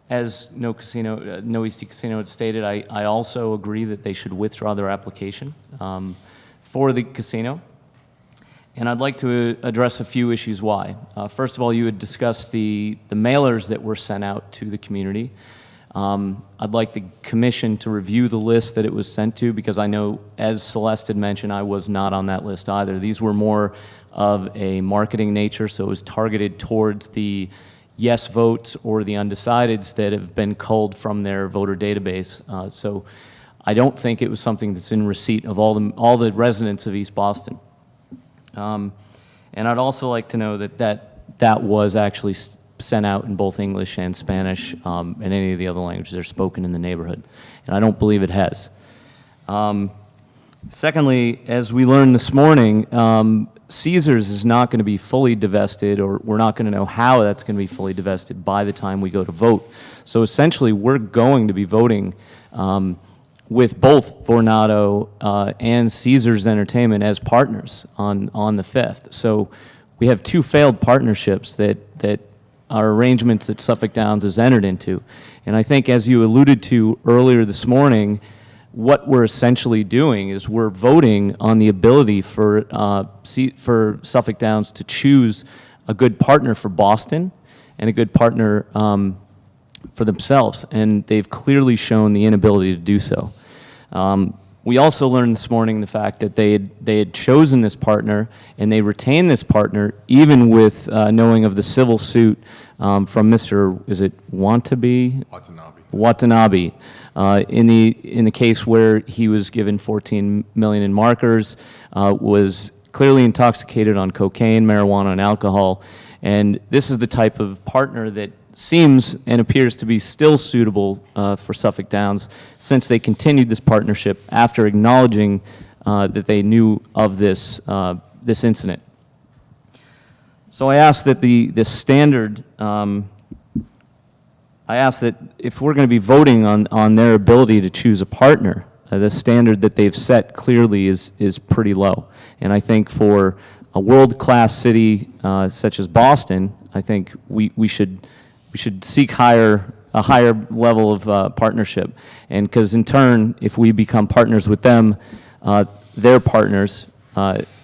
as No East Tea Casino had stated, I also agree that they should withdraw their application for the casino. And I'd like to address a few issues why. First of all, you had discussed the mailers that were sent out to the community. I'd like the commission to review the list that it was sent to, because I know, as Celeste had mentioned, I was not on that list either. These were more of a marketing nature, so it was targeted towards the yes votes or the undecideds that have been culled from their voter database. So I don't think it was something that's in receipt of all the residents of East Boston. And I'd also like to know that was actually sent out in both English and Spanish, and any of the other languages that are spoken in the neighborhood. And I don't believe it has. Secondly, as we learned this morning, Caesars is not going to be fully divested, or we're not going to know how that's going to be fully divested by the time we go to vote. So essentially, we're going to be voting with both Vornado and Caesars Entertainment as partners on the 5th. So we have two failed partnerships that are arrangements that Suffolk Downs has entered into. And I think, as you alluded to earlier this morning, what we're essentially doing is we're voting on the ability for Suffolk Downs to choose a good partner for Boston and a good partner for themselves, and they've clearly shown the inability to do so. We also learned this morning the fact that they had chosen this partner, and they retained this partner even with knowing of the civil suit from Mr. is it Watanabe? Watanabe, in the case where he was given 14 million in markers, was clearly intoxicated on cocaine, marijuana, and alcohol, and this is the type of partner that seems and appears to be still suitable for Suffolk Downs, since they continued this partnership after acknowledging that they knew of this incident. So I ask that the standard, I ask that if we're going to be voting on their ability to choose a partner, the standard that they've set clearly is pretty low. And I think for a world-class city such as Boston, I think we should seek a higher level of partnership. And because in turn, if we become partners with them, their partners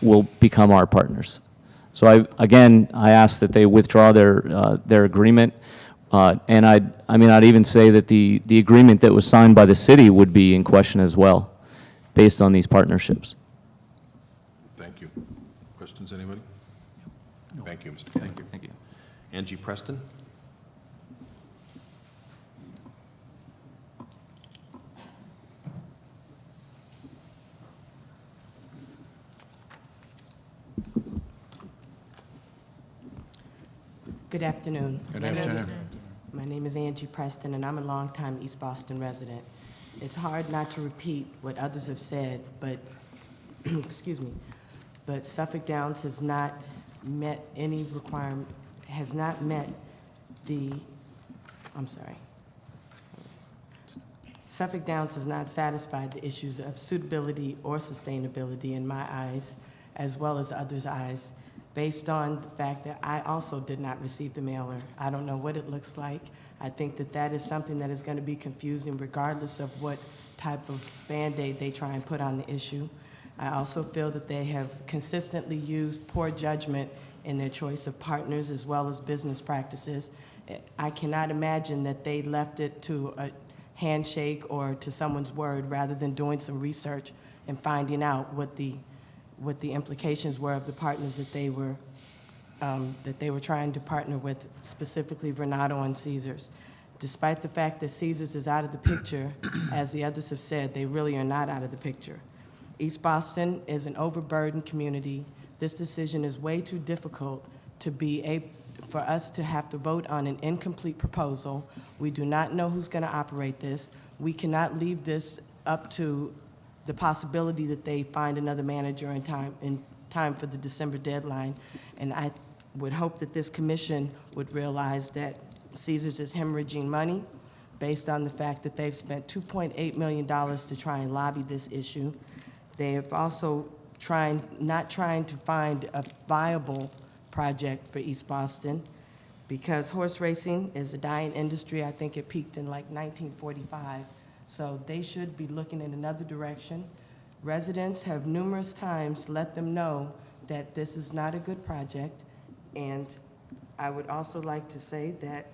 will become our partners. So I ask that they withdraw their agreement. And I'd even say that the agreement that was signed by the city would be in question as well, based on these partnerships. Thank you. Questions, anybody? No. Thank you, Mr. Kennedy. Thank you. Angie Preston? Good afternoon. Good afternoon. My name is Angie Preston, and I'm a longtime East Boston resident. It's hard not to repeat what others have said, but, excuse me, but Suffolk Downs has not met any requirement, has not met the, I'm sorry. Suffolk Downs has not satisfied the issues of suitability or sustainability in my eyes, as well as others' eyes, based on the fact that I also did not receive the mailer. I don't know what it looks like. I think that that is something that is going to be confusing regardless of what type of Band-Aid they try and put on the issue. I also feel that they have consistently used poor judgment in their choice of partners as well as business practices. I cannot imagine that they left it to a handshake or to someone's word rather than doing some research and finding out what the implications were of the partners that they were that they were trying to partner with, specifically Renato and Caesars. Despite the fact that Caesars is out of the picture, as the others have said, they really are not out of the picture. East Boston is an overburdened community. This decision is way too difficult to for us to have to vote on an incomplete proposal. We do not know who's going to operate this. We cannot leave this up to the possibility that they find another manager in time for the December deadline. And I would hope that this commission would realize that Caesars is hemorrhaging money based on the fact that they've spent $2.8 million to try and lobby this issue. They have also not trying to find a viable project for East Boston, because horse racing is a dying industry. I think it peaked in like 1945. So they should be looking in another direction. Residents have numerous times let them know that this is not a good project. And I would also like to say that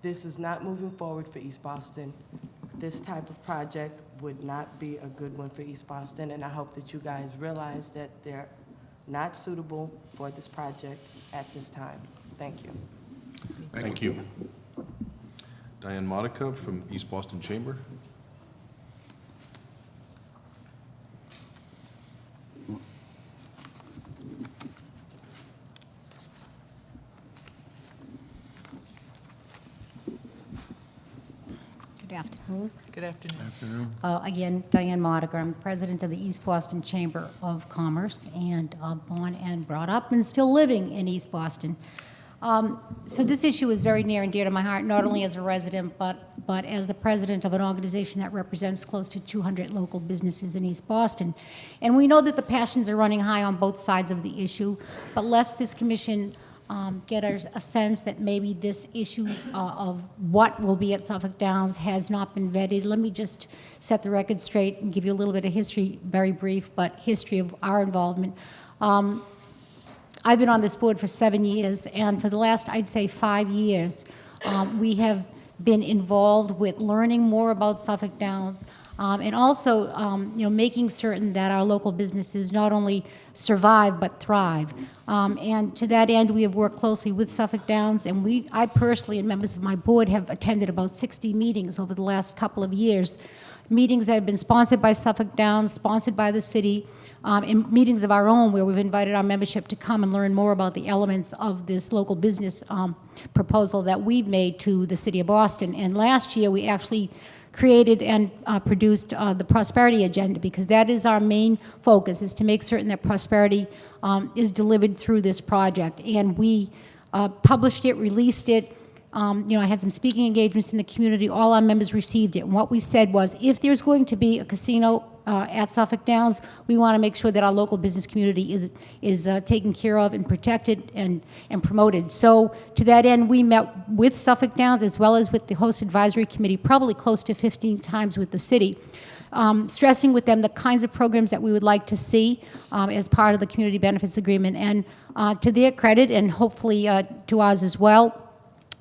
this is not moving forward for East Boston. This type of project would not be a good one for East Boston, and I hope that you guys realize that they're not suitable for this project at this time. Thank you. Thank you. Diane Monica from East Boston Chamber. Good afternoon. Good afternoon. Again, Diane Modiger. I'm president of the East Boston Chamber of Commerce, and born and brought up and still living in East Boston. So this issue is very near and dear to my heart, not only as a resident, but as the president of an organization that represents close to 200 local businesses in East Boston. And we know that the passions are running high on both sides of the issue, but lest this commission get a sense that maybe this issue of what will be at Suffolk Downs has not been vetted. Let me just set the record straight and give you a little bit of history, very brief, but history of our involvement. I've been on this board for 7 years, and for the last, I'd say, 5 years, we have been involved with learning more about Suffolk Downs, and also making certain that our local businesses not only survive but thrive. And to that end, we have worked closely with Suffolk Downs, and I personally and members of my board have attended about 60 meetings over the last couple of years. Meetings that have been sponsored by Suffolk Downs, sponsored by the city, and meetings of our own where we've invited our membership to come and learn more about the elements of this local business proposal that we've made to the city of Boston. And last year, we actually created and produced the prosperity agenda, because that is our main focus, is to make certain that prosperity is delivered through this project. And we published it, released it. I had some speaking engagements in the community. All our members received it. And what we said was, if there's going to be a casino at Suffolk Downs, we want to make sure that our local business community is taken care of and protected and promoted. So to that end, we met with Suffolk Downs as well as with the host advisory committee, probably close to 15 times with the city, stressing with them the kinds of programs that we would like to see as part of the community benefits agreement. And to their credit, and hopefully to ours as well,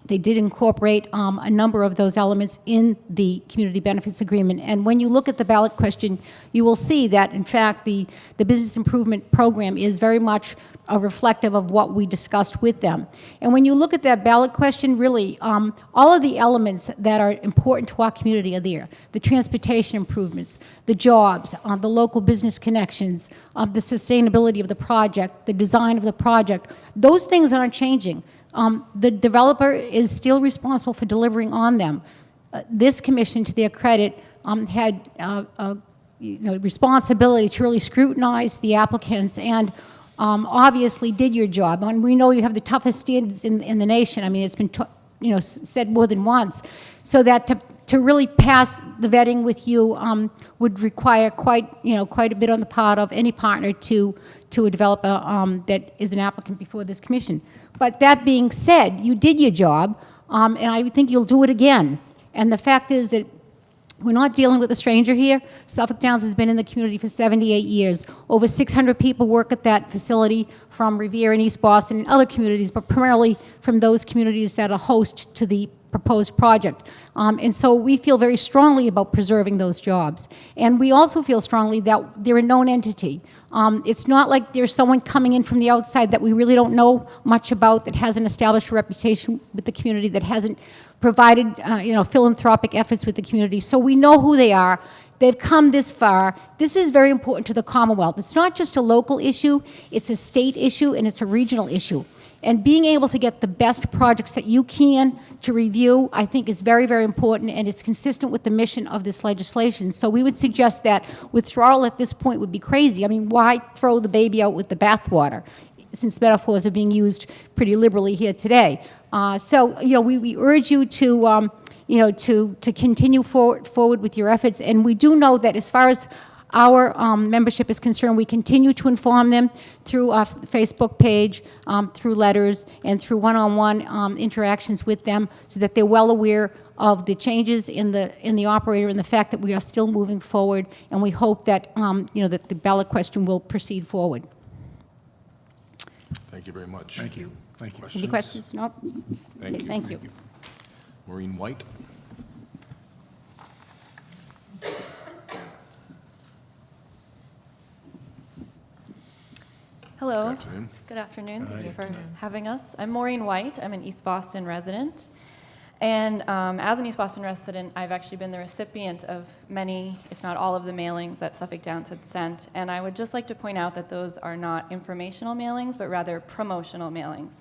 they did incorporate a number of those elements in the community benefits agreement. And when you look at the ballot question, you will see that, in fact, the business improvement program is very much reflective of what we discussed with them. And when you look at that ballot question, really, all of the elements that are important to our community are there. The transportation improvements, the jobs, the local business connections, the sustainability of the project, the design of the project. Those things aren't changing. The developer is still responsible for delivering on them. This commission, to their credit, had responsibility to really scrutinize the applicants and obviously did your job. And we know you have the toughest standards in the nation. I mean, it's been said more than once. So that to really pass the vetting with you would require quite a bit on the part of any partner to a developer that is an applicant before this commission. But that being said, you did your job, and I think you'll do it again. And the fact is that we're not dealing with a stranger here. Suffolk Downs has been in the community for 78 years. Over 600 people work at that facility from Revere and East Boston and other communities, but primarily from those communities that are host to the proposed project. And so we feel very strongly about preserving those jobs. And we also feel strongly that they're a known entity. It's not like there's someone coming in from the outside that we really don't know much about, that hasn't established a reputation with the community, that hasn't provided philanthropic efforts with the community. So we know who they are. They've come this far. This is very important to the Commonwealth. It's not just a local issue, it's a state issue, and it's a regional issue. And being able to get the best projects that you can to review, I think, is very, very important, and it's consistent with the mission of this legislation. So we would suggest that withdrawal at this point would be crazy. I mean, why throw the baby out with the bathwater, since metaphors are being used pretty liberally here today? We urge you to to continue forward with your efforts. And we do know that as far as our membership is concerned, we continue to inform them through our Facebook page, through letters, and through one-on-one interactions with them, so that they're well aware of the changes in the operator and the fact that we are still moving forward. And we hope that that the ballot question will proceed forward. Thank you very much. Thank you. Thank you. Any questions? No? Thank Okay, you. thank you. Maureen White. Hello. Good afternoon. Good afternoon. Thank you for having us. I'm Maureen White. I'm an East Boston resident. And as an East Boston resident, I've actually been the recipient of many, if not all, of the mailings that Suffolk Downs had sent. And I would just like to point out that those are not informational mailings, but rather promotional mailings.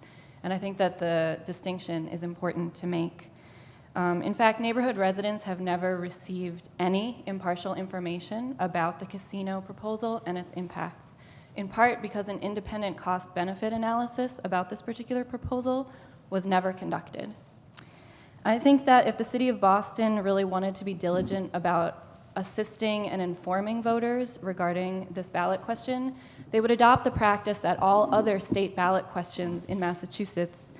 And I think that the distinction is important to make. In fact, neighborhood residents have never received any impartial information about the casino proposal and its impacts, in part because an independent cost-benefit analysis about this particular proposal was never conducted. I think that if the city of Boston really wanted to be diligent about assisting and informing voters regarding this ballot question, they would adopt the practice that all other state ballot questions in Massachusetts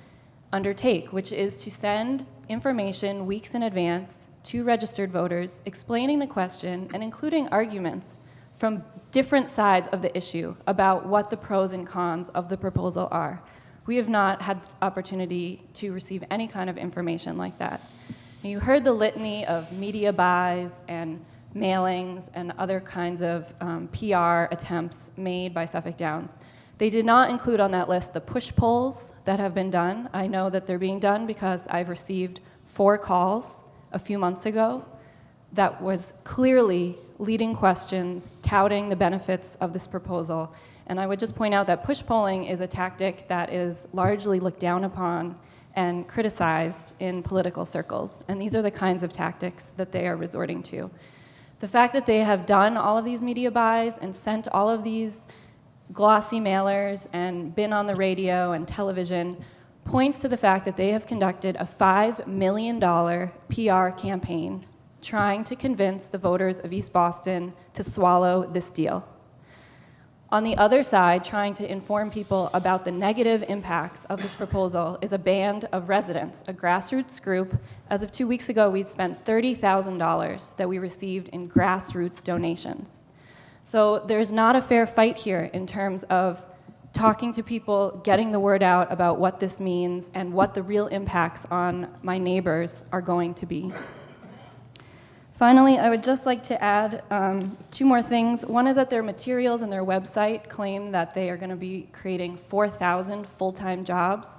undertake, which is to send information weeks in advance to registered voters explaining the question and including arguments from different sides of the issue about what the pros and cons of the proposal are. We have not had the opportunity to receive any kind of information like that. And you heard the litany of media buys and mailings and other kinds of PR attempts made by Suffolk Downs. They did not include on that list the push polls that have been done. I know that they're being done because I've received 4 calls a few months ago that was clearly leading questions, touting the benefits of this proposal. And I would just point out that push polling is a tactic that is largely looked down upon and criticized in political circles. And these are the kinds of tactics that they are resorting to. The fact that they have done all of these media buys and sent all of these glossy mailers and been on the radio and television points to the fact that they have conducted a $5 million PR campaign trying to convince the voters of East Boston to swallow this deal. On the other side, trying to inform people about the negative impacts of this proposal is a band of residents, a grassroots group. As of 2 weeks ago, we'd spent $30,000 that we received in grassroots donations. So there's not a fair fight here in terms of talking to people, getting the word out about what this means and what the real impacts on my neighbors are going to be. Finally, I would just like to add 2 more things. One is that their materials and their website claim that they are going to be creating 4,000 full-time jobs.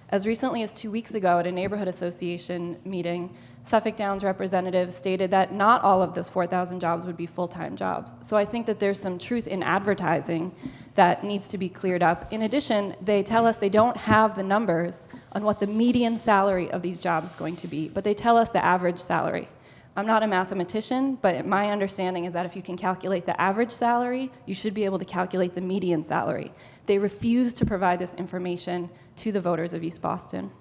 As recently as 2 weeks ago at a neighborhood association meeting, Suffolk Downs representatives stated that not all of those 4,000 jobs would be full-time jobs. So I think that there's some truth in advertising that needs to be cleared up. In addition, they tell us they don't have the numbers on what the median salary of these jobs is going to be, but they tell us the average salary. I'm not a mathematician, but my understanding is that if you can calculate the average salary, you should be able to calculate the median salary. They refuse to provide this information to the voters of East Boston.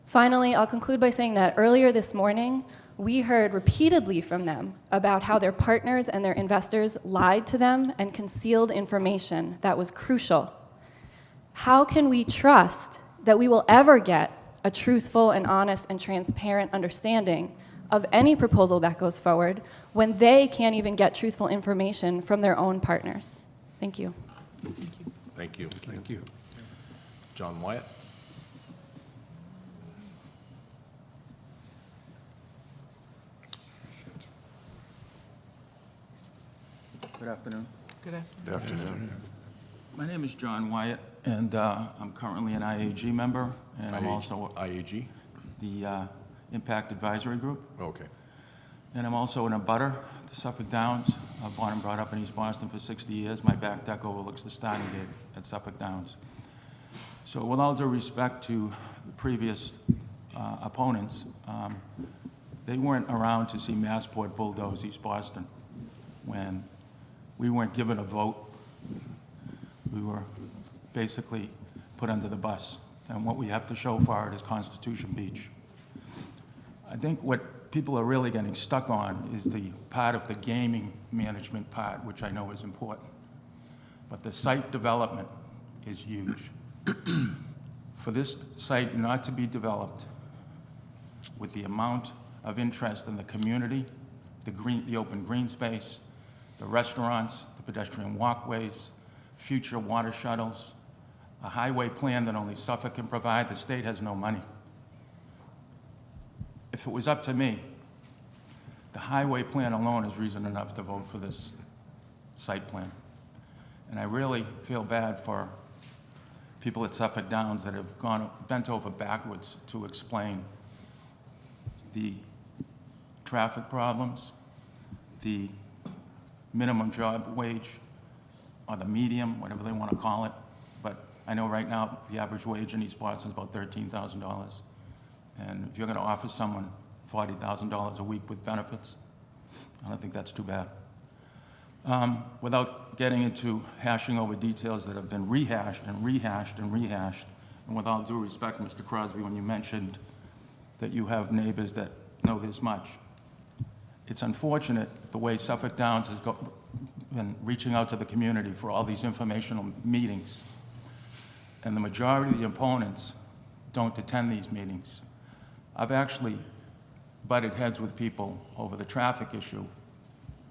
Finally, I'll conclude by saying that earlier this morning, we heard repeatedly from them about how their partners and their investors lied to them and concealed information that was crucial. How can we trust that we will ever get a truthful and honest and transparent understanding of any proposal that goes forward when they can't even get truthful information from their own partners? Thank you. Thank you. Thank you. John Wyatt. Good afternoon. Good Good afternoon. My name is John Wyatt, and I'm currently an IAG member, and I'm also IAG? the Impact Advisory Group. Okay. And I'm also an abutter to Suffolk Downs. I was born and brought up in East Boston for 60 years. My back deck overlooks the starting gate at Suffolk Downs. So with all due respect to the previous opponents, they weren't around to see Massport bulldoze East Boston when we weren't given a vote. We were basically put under the bus. And what we have to show for it is Constitution Beach. I think what people are really getting stuck on is the part of the gaming management part, which I know is important. But the site development is huge. For this site not to be developed with the amount of interest in the community, the open green space, the restaurants, the pedestrian walkways, future water shuttles, a highway plan that only Suffolk can provide. The state has no money. If it was up to me, the highway plan alone is reason enough to vote for this site plan. And I really feel bad for people at Suffolk Downs that have bent over backwards to explain the traffic problems, the minimum job wage, or the medium, whatever they want to call it. But I know right now the average wage in East Boston is about $13,000. And if you're going to offer someone $40,000 a week with benefits, I don't think that's too bad. Without getting into hashing over details that have been rehashed and rehashed and rehashed, and with all due respect, Mr. Crosby, when you mentioned that you have neighbors that know this much, it's unfortunate the way Suffolk Downs has been reaching out to the community for all these informational meetings, and the majority of the opponents don't attend these meetings. I've actually butted heads with people over the traffic issue,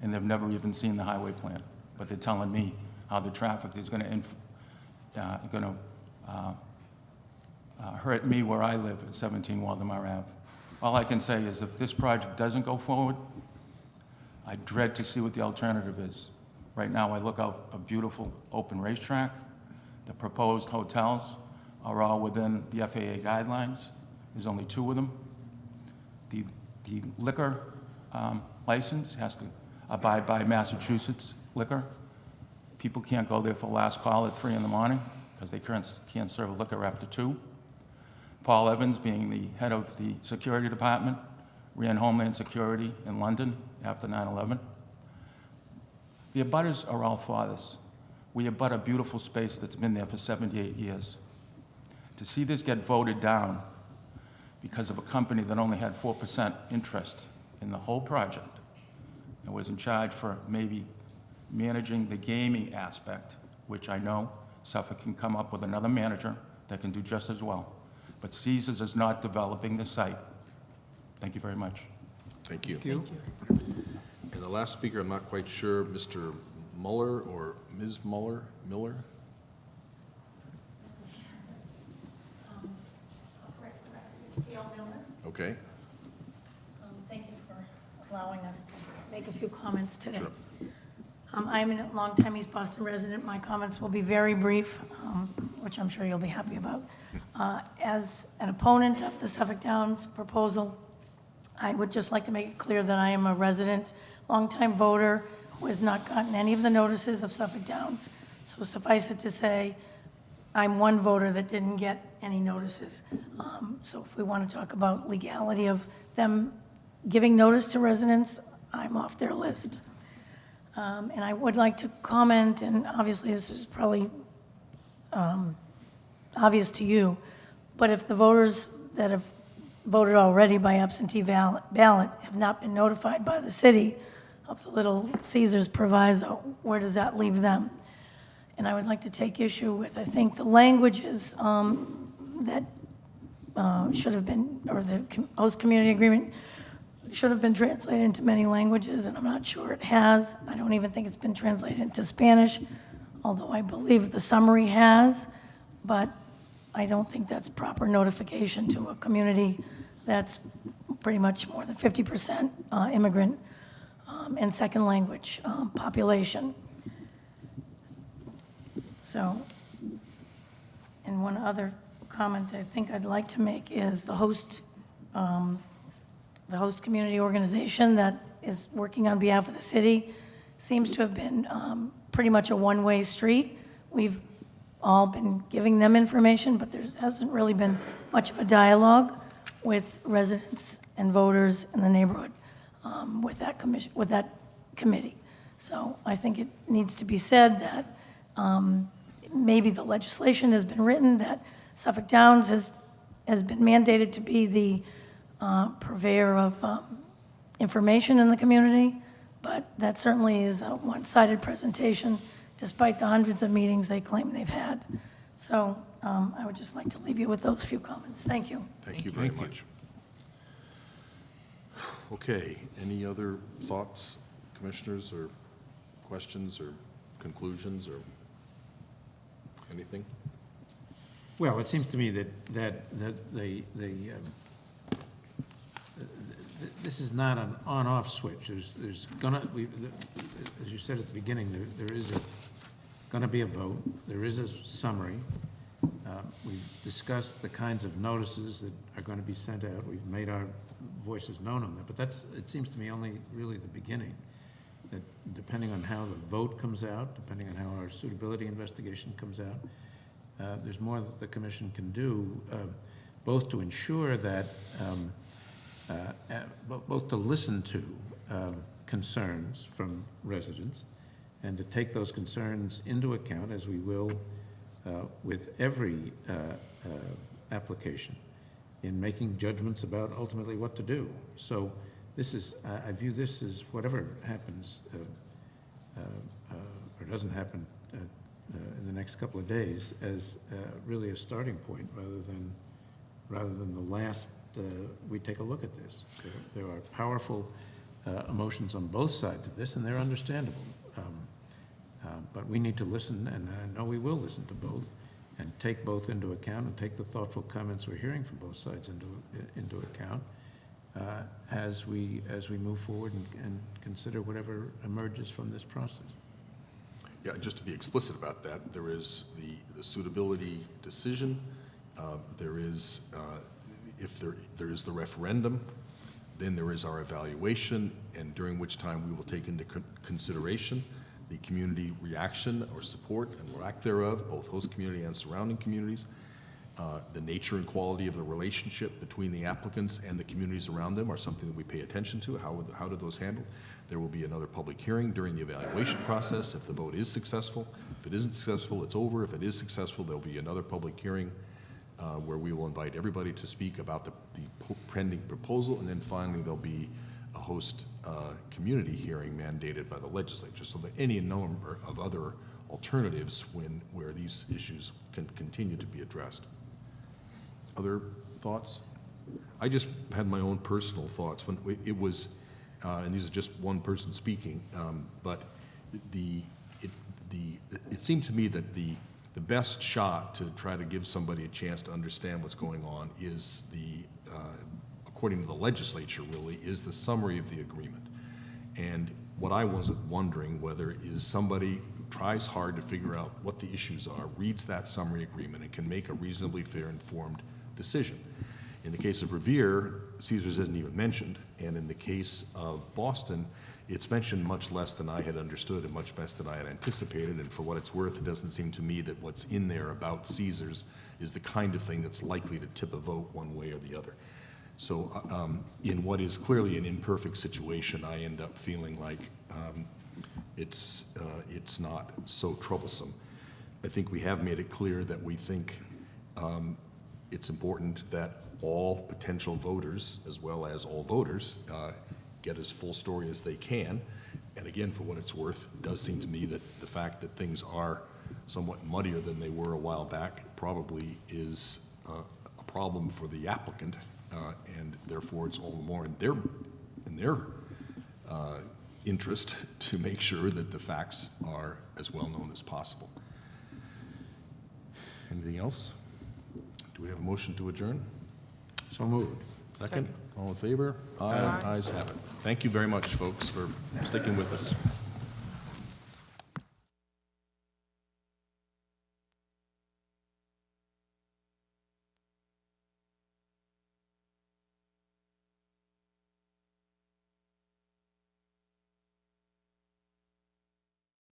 and they've never even seen the highway plan, but they're telling me how the traffic is going to hurt me where I live at 17 Waldemar Ave. All I can say is if this project doesn't go forward, I dread to see what the alternative is. Right now, I look out a beautiful open racetrack. The proposed hotels are all within the FAA guidelines. There's only 2 of them. The liquor license has to abide by Massachusetts liquor. People can't go there for last call at 3 in the morning because they can't serve liquor after 2. Paul Evans, being the head of the security department, ran Homeland Security in London after 9/11. The abutters are all for this. We abut a beautiful space that's been there for 78 years. To see this get voted down because of a company that only had 4% interest in the whole project and was in charge for maybe managing the gaming aspect, which I know Suffolk can come up with another manager that can do just as well. But Caesars is not developing the site. Thank you very much. Thank you. Thank you. And the last speaker, I'm not quite sure, Mr. Muller or Ms. Miller? Okay. Thank you for allowing us to make a few comments today. Sure. I'm a longtime East Boston resident. My comments will be very brief, which I'm sure you'll be happy about. As an opponent of the Suffolk Downs proposal, I would just like to make it clear that I am a resident, longtime voter, who has not gotten any of the notices of Suffolk Downs. So suffice it to say, I'm one voter that didn't get any notices. So if we want to talk about legality of them giving notice to residents, I'm off their list. And I would like to comment, and obviously this is probably obvious to you, but if the voters that have voted already by absentee ballot have not been notified by the city of the Little Caesars proviso, where does that leave them? And I would like to take issue with, I think, the languages that should have been, or the host community agreement should have been translated into many languages, and I'm not sure it has. I don't even think it's been translated into Spanish, although I believe the summary has, but I don't think that's proper notification to a community that's pretty much more than 50% immigrant. and second language population. So, and one other comment I think I'd like to make is the host community organization that is working on behalf of the city seems to have been pretty much a one-way street. We've all been giving them information, but there hasn't really been much of a dialogue with residents and voters in the neighborhood with that committee. So I think it needs to be said that maybe the legislation has been written that Suffolk Downs has been mandated to be the purveyor of information in the community, but that certainly is a one-sided presentation despite the hundreds of meetings they claim they've had. So I would just like to leave you with those few comments. Thank you. Thank you very much. Okay, any other thoughts, commissioners, or questions, or conclusions, or anything? Well, it seems to me that this is not an on-off switch. There's gonna, as you said at the beginning, there is gonna be a vote. There is a summary. We've discussed the kinds of notices that are going to be sent out. We've made our voices known on that. But it seems to me, only really the beginning. That depending on how the vote comes out, depending on how our suitability investigation comes out, there's more that the commission can do, both to ensure that, both to listen to concerns from residents and to take those concerns into account, as we will with every application, in making judgments about ultimately what to do. So this is, I view this as whatever happens or doesn't happen in the next couple of days as really a starting point rather than the last we take a look at this. There are powerful emotions on both sides of this, and they're understandable. But we need to listen, and I know we will listen to both, and take both into account, and take the thoughtful comments we're hearing from both sides into account as we move forward and consider whatever emerges from this process. Yeah, just to be explicit about that, there is the suitability decision. There is, if there is the referendum, then there is our evaluation, and during which time we will take into consideration the community reaction or support and lack thereof, both host community and surrounding communities, the nature and quality of the relationship between the applicants and the communities around them are something that we pay attention to. How do those handle? There will be another public hearing during the evaluation process if the vote is successful. If it isn't successful, it's over. If it is successful, there'll be another public hearing where we will invite everybody to speak about the pending proposal, and then finally there'll be a host community hearing mandated by the legislature, so that any number of other alternatives where these issues can continue to be addressed. Other thoughts? I just had my own personal thoughts when it was, and these are just one person speaking, but it seemed to me that the best shot to try to give somebody a chance to understand what's going on is according to the legislature really, is the summary of the agreement. And what I wasn't wondering whether is somebody who tries hard to figure out what the issues are, reads that summary agreement, and can make a reasonably fair, informed decision. In the case of Revere, Caesars isn't even mentioned, and in the case of Boston, it's mentioned much less than I had understood and much less than I had anticipated, and for what it's worth, it doesn't seem to me that what's in there about Caesars is the kind of thing that's likely to tip a vote one way or the other. So in what is clearly an imperfect situation, I end up feeling like it's not so troublesome. I think we have made it clear that we think it's important that all potential voters, as well as all voters, get as full story as they can. And again, for what it's worth, it does seem to me that the fact that things are somewhat muddier than they were a while back probably is a problem for the applicant, and therefore it's all the more in their interest to make sure that the facts are as well known as possible. Anything else? Do we have a motion to adjourn? So moved. Second? All in favor? Aye. Ayes have it. Thank you very much, folks, for sticking with us.